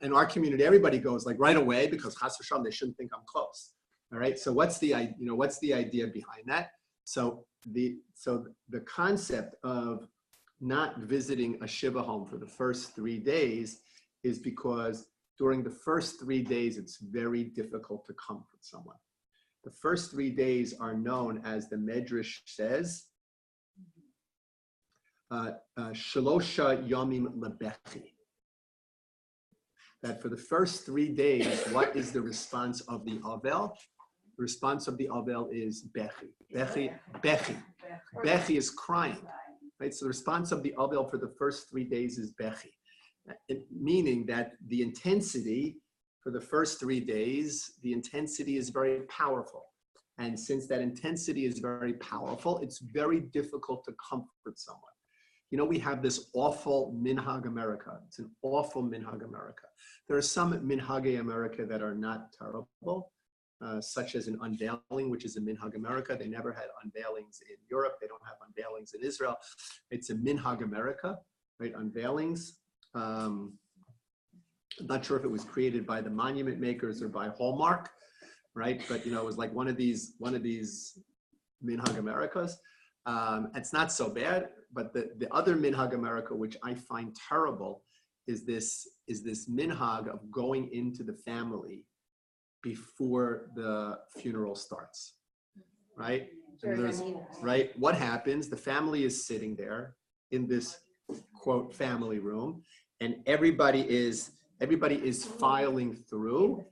In our community, everybody goes like right away because chas v'shalom, they shouldn't think I'm close, all right? So what's the idea behind that? So the concept of not visiting a Shiva home for the first 3 days is because during the first 3 days, it's very difficult to comfort someone. The first 3 days are known as, the Medrash says, Shalosha Yomim Lebechi. That for the first 3 days, what is the response of the Avel? The response of the Avel is Bechi. Bechi is crying. Right? So the response of the Avel for the first 3 days is Bechi. Meaning that the intensity for the first 3 days, the intensity is very powerful. And since that intensity is very powerful, it's very difficult to comfort someone. We have this awful Minhag America. It's an awful Minhag America. There are some Minhagei America that are not terrible, such as an unveiling, which is a Minhag America. They never had unveilings in Europe. They don't have unveilings in Israel. It's a Minhag America, right? Unveilings. I'm not sure if it was created by the monument makers or by Hallmark, right? But it was like one of these Minhag Americas. It's not so bad, but the other Minhag America, which I find terrible, is this Minhag of going into the family before the funeral starts, right? Right? What happens? The family is sitting there in this quote family room, and everybody is filing through,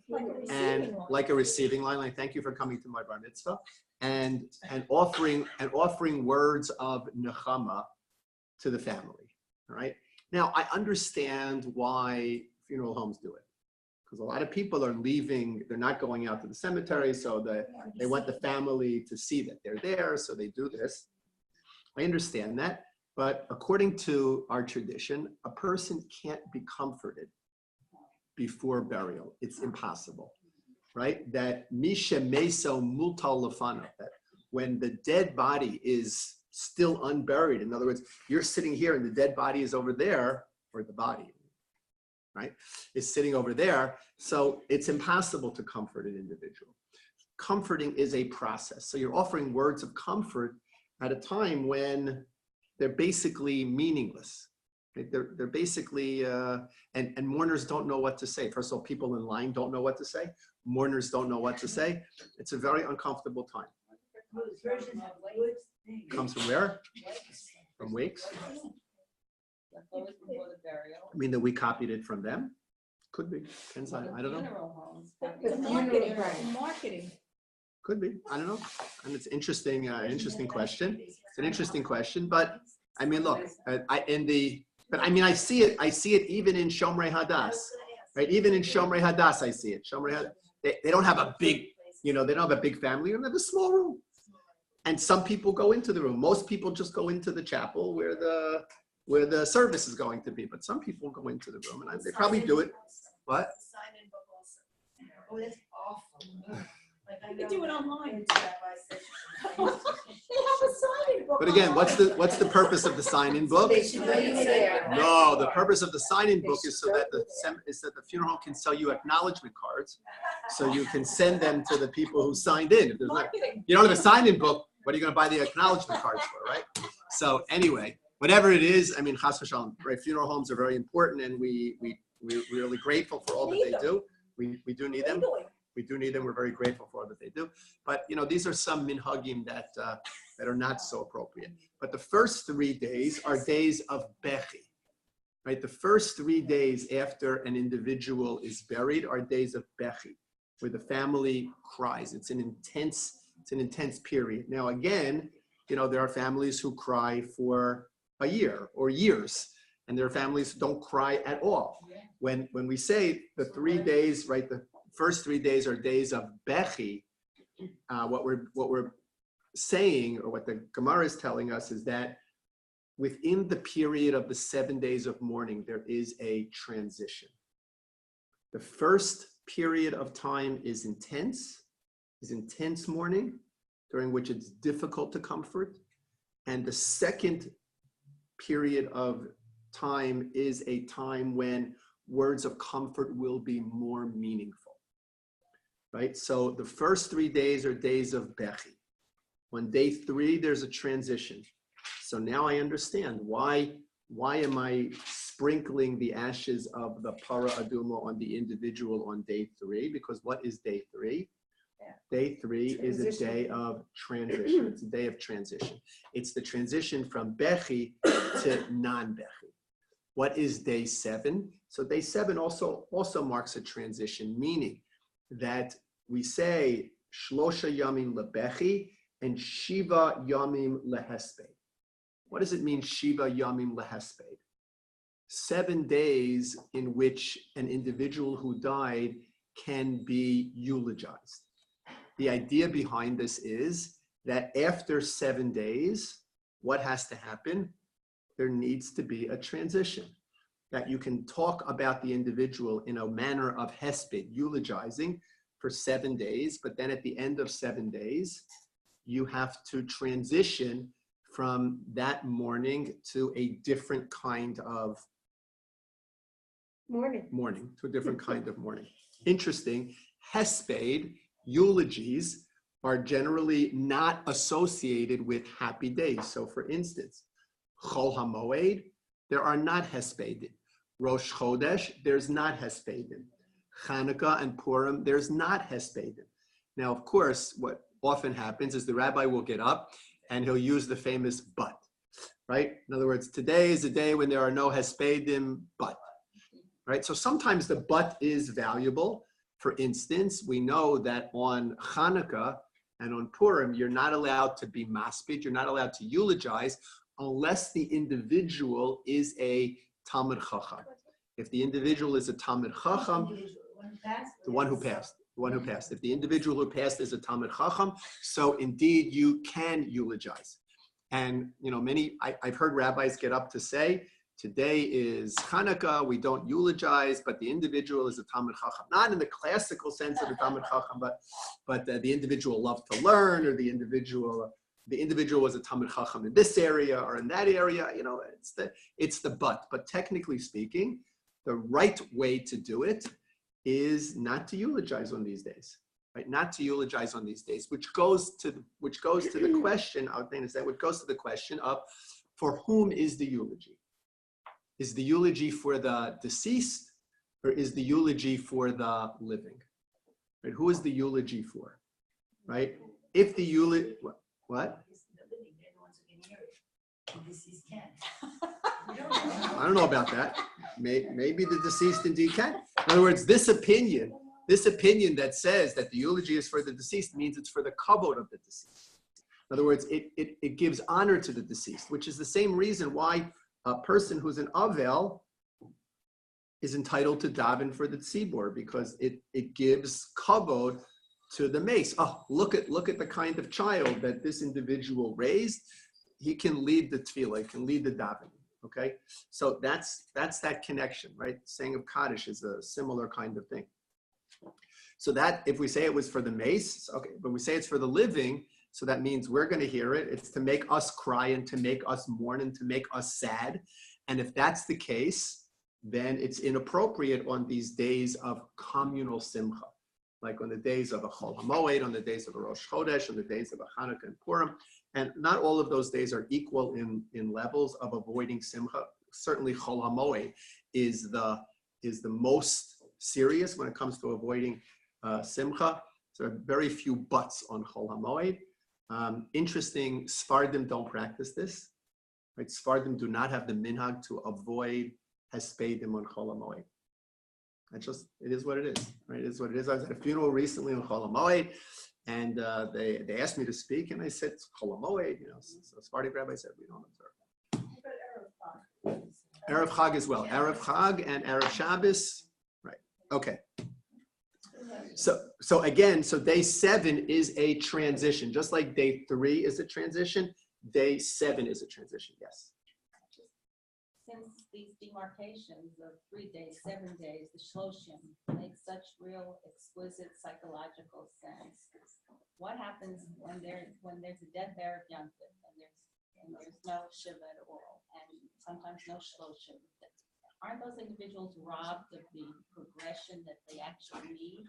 and like a receiving line, like thank you for coming to my bar mitzvah, and offering words of nechama to the family. All right. Now I understand why funeral homes do it, because a lot of people are leaving. They're not going out to the cemetery, so they want the family to see that they're there, so they do this. I understand that. But according to our tradition, a person can't be comforted before burial. It's impossible, right? That misha meso mutal lefano, that when the dead body is still unburied, in other words, you're sitting here and the dead body is over there, or the body, right, is sitting over there. So it's impossible to comfort an individual. Comforting is a process. So you're offering words of comfort at a time when they're basically meaningless. Right? They're basically, and mourners don't know what to say. First of all, people in line don't know what to say. Mourners don't know what to say. It's a very uncomfortable time. Comes from where? From wakes? I mean, that we copied it from them? Could be. Depends on, I don't know. Marketing. Could be. I don't know. And it's interesting. Interesting question. It's an interesting question. But I mean, look. I see it. I see it even in Shomrei Hadas, right? Even in Shomrei Hadas, I see it. Shomrei Hadas. They don't have a big, they don't have a big family room. They have a small room. And some people go into the room. Most people just go into the chapel where the service is going to be. But some people go into the room, and they probably do it. What? Sign-in book also. Oh, that's awful. You can do it online. They have a sign-in book. But again, online. what's the purpose of the sign-in book? They should be there. No, the purpose of the sign-in book is so that the funeral home can sell you acknowledgement cards, so you can send them to the people who signed in. If there's not, you don't have a sign-in book, what are you going to buy the acknowledgement cards for, right? So anyway, whatever it is, I mean, chas v'shalom, right? Funeral homes are very important, and we're really grateful for all that they do. We do need them. We do need them. We're very grateful for all that they do. But, these are some minhagim that are not so appropriate. But the first 3 days are days of bechi, right? The first 3 days after an individual is buried are days of bechi, where the family cries. It's an intense period. Now, again, there are families who cry for a year or years, and there are families who don't cry at all. When we say the 3 days, right, the first 3 days are days of bechi, what we're saying, or what the Gemara is telling us, is that within the period of the 7 days of mourning, there is a transition. The first period of time is intense mourning, during which it's difficult to comfort. And the second period of time is a time when words of comfort will be more meaningful, right? So the first 3 days are days of bechi. On day 3, there's a transition. So now I understand why am I sprinkling the ashes of the para aduma on the individual on day 3? Because what is day 3? Day 3 is a day of transition. It's a day of transition. It's the transition from bechi to non-bechi. What is day 7? So day 7 also marks a transition, meaning that we say shlosha yamim lebechi and shiva yamim lehesped. What does it mean, shiva yamim lehesped? 7 days in which an individual who died can be eulogized. The idea behind this is that after 7 days, what has to happen? There needs to be a transition. That you can talk about the individual in a manner of hesped, eulogizing, for 7 days, but then at the end of 7 days, you have to transition from that mourning to a different kind of mourning, to a different kind of mourning. Interesting, hesped, eulogies, are generally not associated with happy days. So for instance, Chol HaMoed, there are not hespedim. Rosh Chodesh, there's not hespedim. Chanukah and Purim, there's not hespedim. Now, of course, what often happens is the rabbi will get up and he'll use the famous but, right? In other words, today is a day when there are no hespedim, but, right? So sometimes the but is valuable. For instance, we know that on Chanukah and on Purim, you're not allowed to be maspid, you're not allowed to eulogize unless the individual is a Talmid Chacham. If the individual is a Talmid Chacham, the one who passed. If the individual who passed is a Talmid Chacham, so indeed you can eulogize. And I've heard rabbis get up to say, today is Chanukah, we don't eulogize, but the individual is a Talmid Chacham. Not in the classical sense of the Talmid Chacham, but the individual loved to learn, or the individual was a Talmid Chacham in this area or in that area. It's the but. But technically speaking, the right way to do it is not to eulogize on these days, right? Not to eulogize on these days, which goes to the question. I would think is that which goes to the question of, for whom is the eulogy? Is the eulogy for the deceased, or is the eulogy for the living? Right? Who is the eulogy for? Right? If the eulogy, what? I don't know about that. Maybe the deceased indeed can. In other words, this opinion that says that the eulogy is for the deceased means it's for the kavod of the deceased. In other words, it gives honor to the deceased, which is the same reason why a person who's an avel is entitled to daven for the tzibor, because it gives kavod to the mace. Oh, look at the kind of child that this individual raised. He can lead the tefillah, he can lead the davening. Okay, so that's that connection, right? Saying of Kaddish is a similar kind of thing. So that if we say it was for the mace, okay, but we say it's for the living, so that means we're going to hear it. It's to make us cry and to make us mourn and to make us sad. And if that's the case, then it's inappropriate on these days of communal simcha, like on the days of a Chol HaMoed, on the days of a Rosh Chodesh, on the days of a Chanukah and Purim. And not all of those days are equal in levels of avoiding simcha. Certainly Chol HaMoed is the most serious when it comes to avoiding Simcha. So there are very few buts on Chol HaMoed. Interesting, Sfardim don't practice this. Right? Sfardim do not have the minhag to avoid Hespedim on Chol HaMoed. It is what it is, right? It is what it is. I was at a funeral recently on Chol HaMoed, and they asked me to speak, and I said, Chol HaMoed, so Sephardic rabbi said, we don't observe. Erev Chag as well. Erev Chag and Erev Shabbos, right? Okay. So again, day 7 is a transition, just like day 3 is a transition. Day 7 is a transition. Yes. Since these demarcations of 3 days, 7 days, the shloshim make such real exquisite psychological sense, what happens when there's a death Erev Yom Tov and there's no shiva at all, and sometimes no shloshim? Aren't those individuals robbed of the progression that they actually need?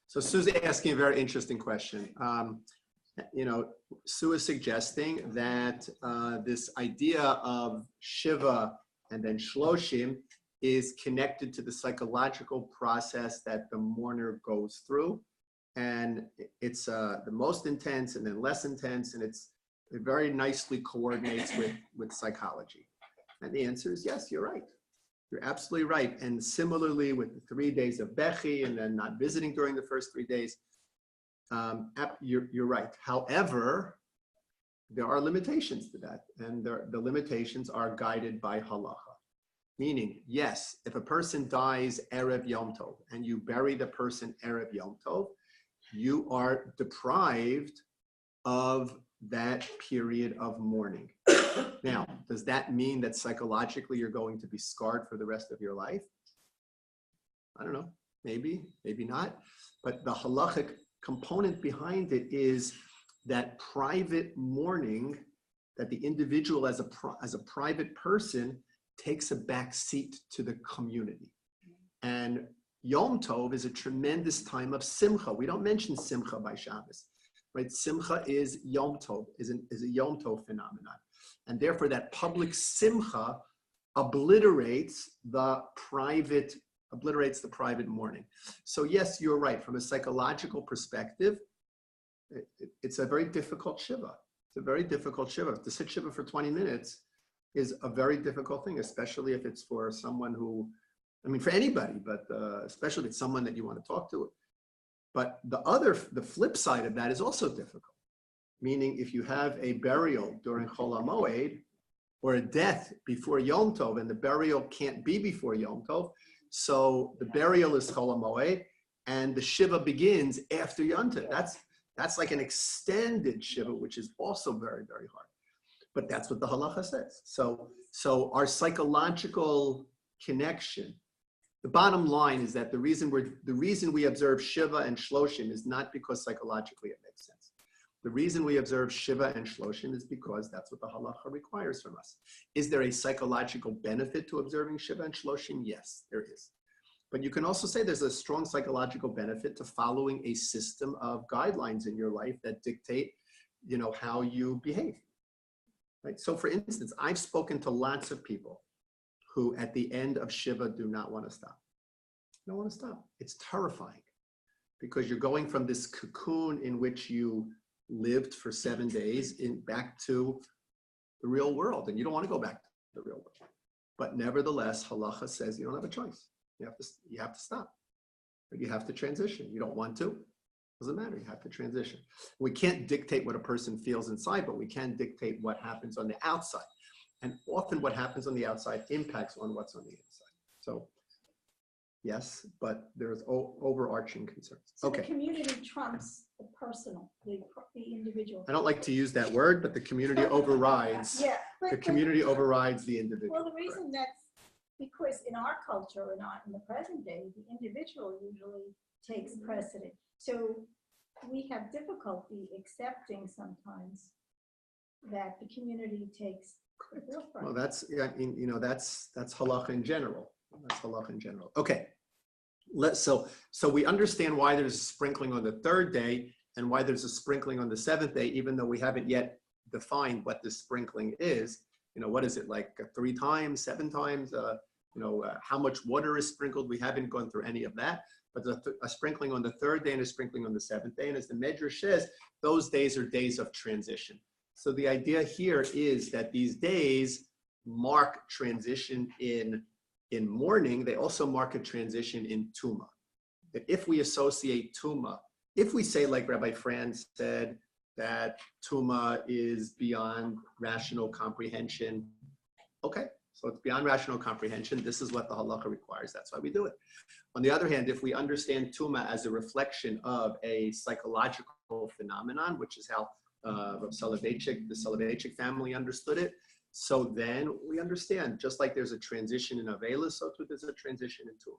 So Sue's asking a very interesting question. Sue is suggesting that this idea of Shiva and then Shloshim is connected to the psychological process that the mourner goes through. And it's the most intense and then less intense, and it very nicely coordinates with psychology. And the answer is yes, you're right. You're absolutely right. And similarly with the 3 days of Bechi and then not visiting during the first 3 days, you're right. However, there are limitations to that. And the limitations are guided by halacha. Meaning, yes, if a person dies Erev Yom Tov and you bury the person Erev Yom Tov, you are deprived of that period of mourning. Now, does that mean that psychologically you're going to be scarred for the rest of your life? I don't know, maybe not. But the halachic component behind it is that private mourning, that the individual as a private person takes a back seat to the community. And Yom Tov is a tremendous time of simcha. We don't mention simcha by Shabbos, right? Simcha is Yom Tov, is a Yom Tov phenomenon. And therefore that public simcha obliterates the private mourning. So yes, you're right. From a psychological perspective, it's a very difficult shiva. It's a very difficult shiva. To sit shiva for 20 minutes is a very difficult thing, especially if it's for someone who, for anybody, but especially if it's someone that you want to talk to. But the flip side of that is also difficult. Meaning if you have a burial during Chol HaMoed or a death before Yom Tov, and the burial can't be before Yom Tov, so the burial is Chol HaMoed and the Shiva begins after Yom Tov. That's like an extended Shiva, which is also very, very hard. But that's what the halacha says. So our psychological connection, the bottom line is that the reason we observe Shiva and Shloshim is not because psychologically it makes sense. The reason we observe Shiva and Shloshim is because that's what the halacha requires from us. Is there a psychological benefit to observing Shiva and Shloshim? Yes, there is. But you can also say there's a strong psychological benefit to following a system of guidelines in your life that dictate, how you behave. Right? So for instance, I've spoken to lots of people who at the end of Shiva do not want to stop. They don't want to stop. It's terrifying because you're going from this cocoon in which you lived for 7 days back to the real world, and you don't want to go back to the real world. But nevertheless, halacha says you don't have a choice. You have to stop. Or you have to transition. You don't want to, doesn't matter. You have to transition. We can't dictate what a person feels inside, but we can dictate what happens on the outside. And often what happens on the outside impacts on what's on the inside. So yes, but there's overarching concerns. So okay. the community trumps the personal, the individual. I don't like to use that word, but the community overrides. Yeah. The community overrides the individual. Well, the reason that's because in our culture, or not in the present day, the individual usually takes precedent. So we have difficulty accepting sometimes that the community takes the forefront. Well, that's halacha in general. That's halacha in general. Okay. So we understand why there's a sprinkling on the 3rd day and why there's a sprinkling on the 7th day, even though we haven't yet defined what this sprinkling is. What is it, like 3 times, 7 times? how much water is sprinkled. We haven't gone through any of that, but a sprinkling on the third day and a sprinkling on the seventh day. And as the Medrash says, those days are days of transition. So the idea here is that these days mark transition in mourning. They also mark a transition in Tuma. That if we associate Tuma, if we say, like Rabbi Franz said, that Tuma is beyond rational comprehension, okay, so it's beyond rational comprehension. This is what the halacha requires. That's why we do it. On the other hand, if we understand Tuma as a reflection of a psychological phenomenon, which is how the Soloveitchik family understood it, so then we understand, just like there's a transition in Avela, so too there's a transition in Tuma.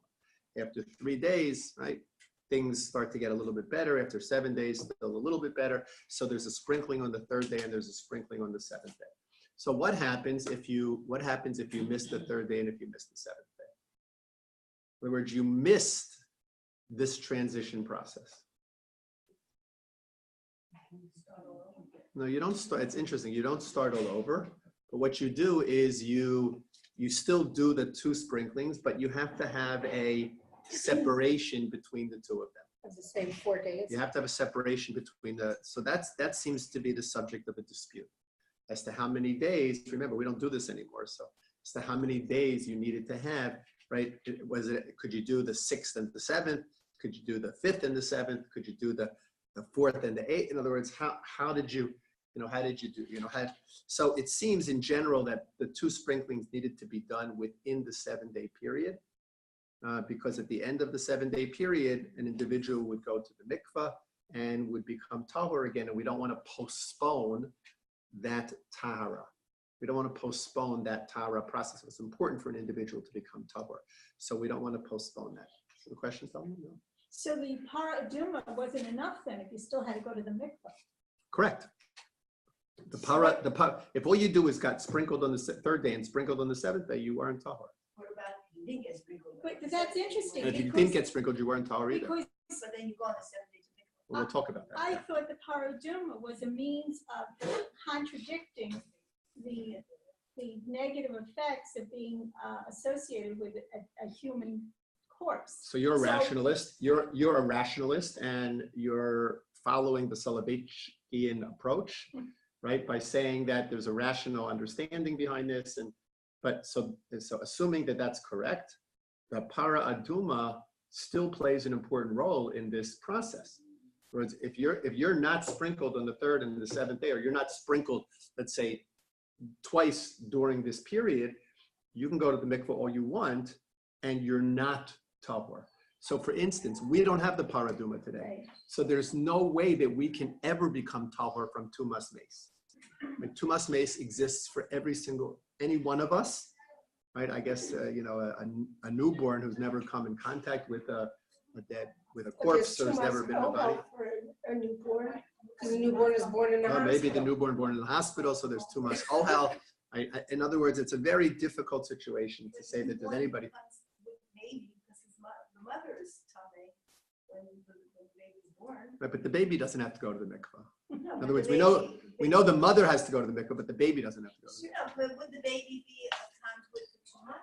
After 3 days, right, things start to get a little bit better. After 7 days, still a little bit better. So there's a sprinkling on the third day and there's a sprinkling on the seventh day. So what happens if you miss the third day and if you miss the seventh day? In other words, you missed this transition process. No, you don't start. It's interesting. You don't start all over. But what you do is you still do the 2 sprinklings, but you have to have a separation between the 2 of them. Of the same 4 days. You have to have a separation between so that seems to be the subject of a dispute as to how many days. Remember, we don't do this anymore. So as to how many days you needed to have, right? Could you do the 6th and the 7th? Could you do the 5th and the 7th? Could you do the 4th and the 8th? In other words, how did you do, so it seems in general that the 2 sprinklings needed to be done within the 7-day period, because at the end of the 7-day period, an individual would go to the mikvah and would become tahor again, and we don't want to postpone that tahara. We don't want to postpone that tahara process. It's important for an individual to become tahor, so we don't want to postpone that. So the question, Thelma? No. So the para aduma wasn't enough then, if you still had to go to the mikvah? Correct. If all you do is got sprinkled on the third day and sprinkled on the 7th day, you weren't tahor. What about if you didn't get sprinkled? But that's interesting. And if you didn't get sprinkled, you weren't tahor either. Because But then you go on the 7 days of mikvah. Well, we'll talk about that. I thought the paraduma was a means of contradicting the negative effects of being associated with a human corpse. So you're a rationalist. You're a rationalist, and you're following the Soloveitchian approach, right? By saying that there's a rational understanding behind this, but assuming that that's correct, the para aduma still plays an important role in this process. Whereas if you're not sprinkled on the 3rd and the 7th day, or you're not sprinkled, let's say, twice during this period, you can go to the mikvah all you want, and you're not tahor. So for instance, we don't have the paraduma today. Right. So there's no way that we can ever become tahor from tumas mace. And tumas mace exists for any one of us, right? I guess, a newborn who's never come in contact with a corpse, so there's never been a body. For a newborn. The newborn is born in the hospital. Maybe the newborn born in the hospital, so there's tumas ohel. In other words, it's a very difficult situation to say that there's anybody. Maybe because the mother is tummy when the baby is born. Right, but the baby doesn't have to go to the mikvah. No, In but other words, the we know the mother has to go to the mikvah, but the baby doesn't have to go to the mikvah. But would the baby be a conflict with Tuma?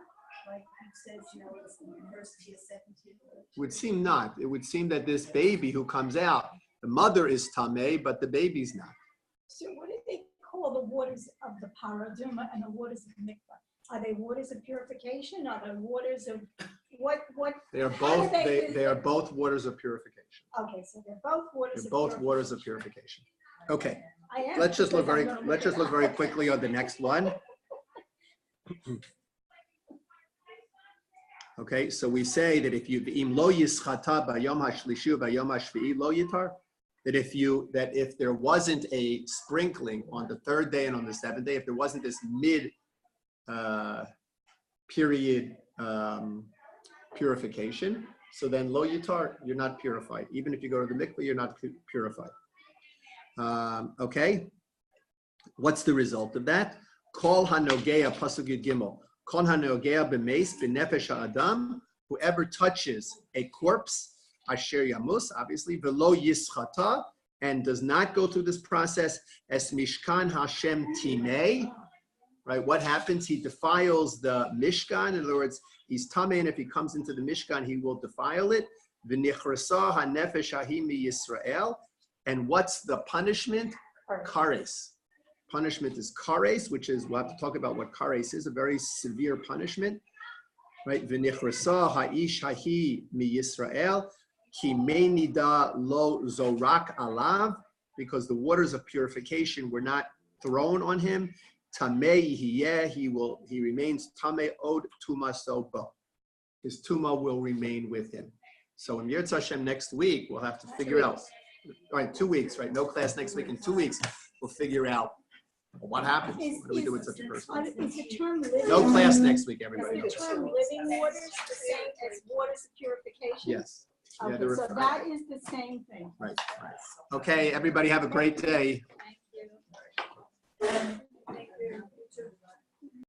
Like you said, it's the University of 17. It would seem not. It would seem that this baby who comes out, the mother is tameh, but the baby's not. So what do they call the waters of the paraduma and the waters of the mikvah? Are they waters of purification? Are they waters of what? They are how do both. They are both waters of purification. Okay, so they're both waters. They're both waters of purification. Okay. I am, Let's just look because very. I'm gonna Let's look just it look very up. quickly on the next one. Okay, so we say that if you im lo yischata bayom hashlishu bayom hashvi'i lo yitar, that if there wasn't a sprinkling on the 3rd day and on the 7th day, if there wasn't this mid period purification, so then lo yitar, you're not purified. Even if you go to the mikveh, you're not purified. Okay, what's the result of that? Kol hanogea pasuk yud gimel. Kol hanogea b'meis b'nefesh ha'adam. Whoever touches a corpse, asher yamus, obviously, velo yischata, and does not go through this process, es mishkan Hashem timei, right? What happens? He defiles the Mishkan. In other words, he's tamei, and if he comes into the Mishkan, he will defile it. V'nichrasa hanefesh hahi miYisrael. And what's the punishment? Kares. Punishment is kares, which is, we'll have to talk about what kares is, a very severe punishment, right? V'nichrasa ha'ish hahi miYisrael, ki mei nida lo zorak alav, because the waters of purification were not thrown on him. Tamei hiyeh, he remains tamei od tumaso bo. His tuma will remain with him. So in Yirtzeh Hashem next week, we'll have to figure out. All right, 2 weeks, right? No class next week. In 2 weeks, we'll figure out what happens. What do we do with such a person? Is the term living? No class next week, Is everybody. the term living waters the same as waters of purification? Yes. Yeah, Okay, they're- so that is the same thing. Right. Okay, everybody have a great day. Thank you. Thank you.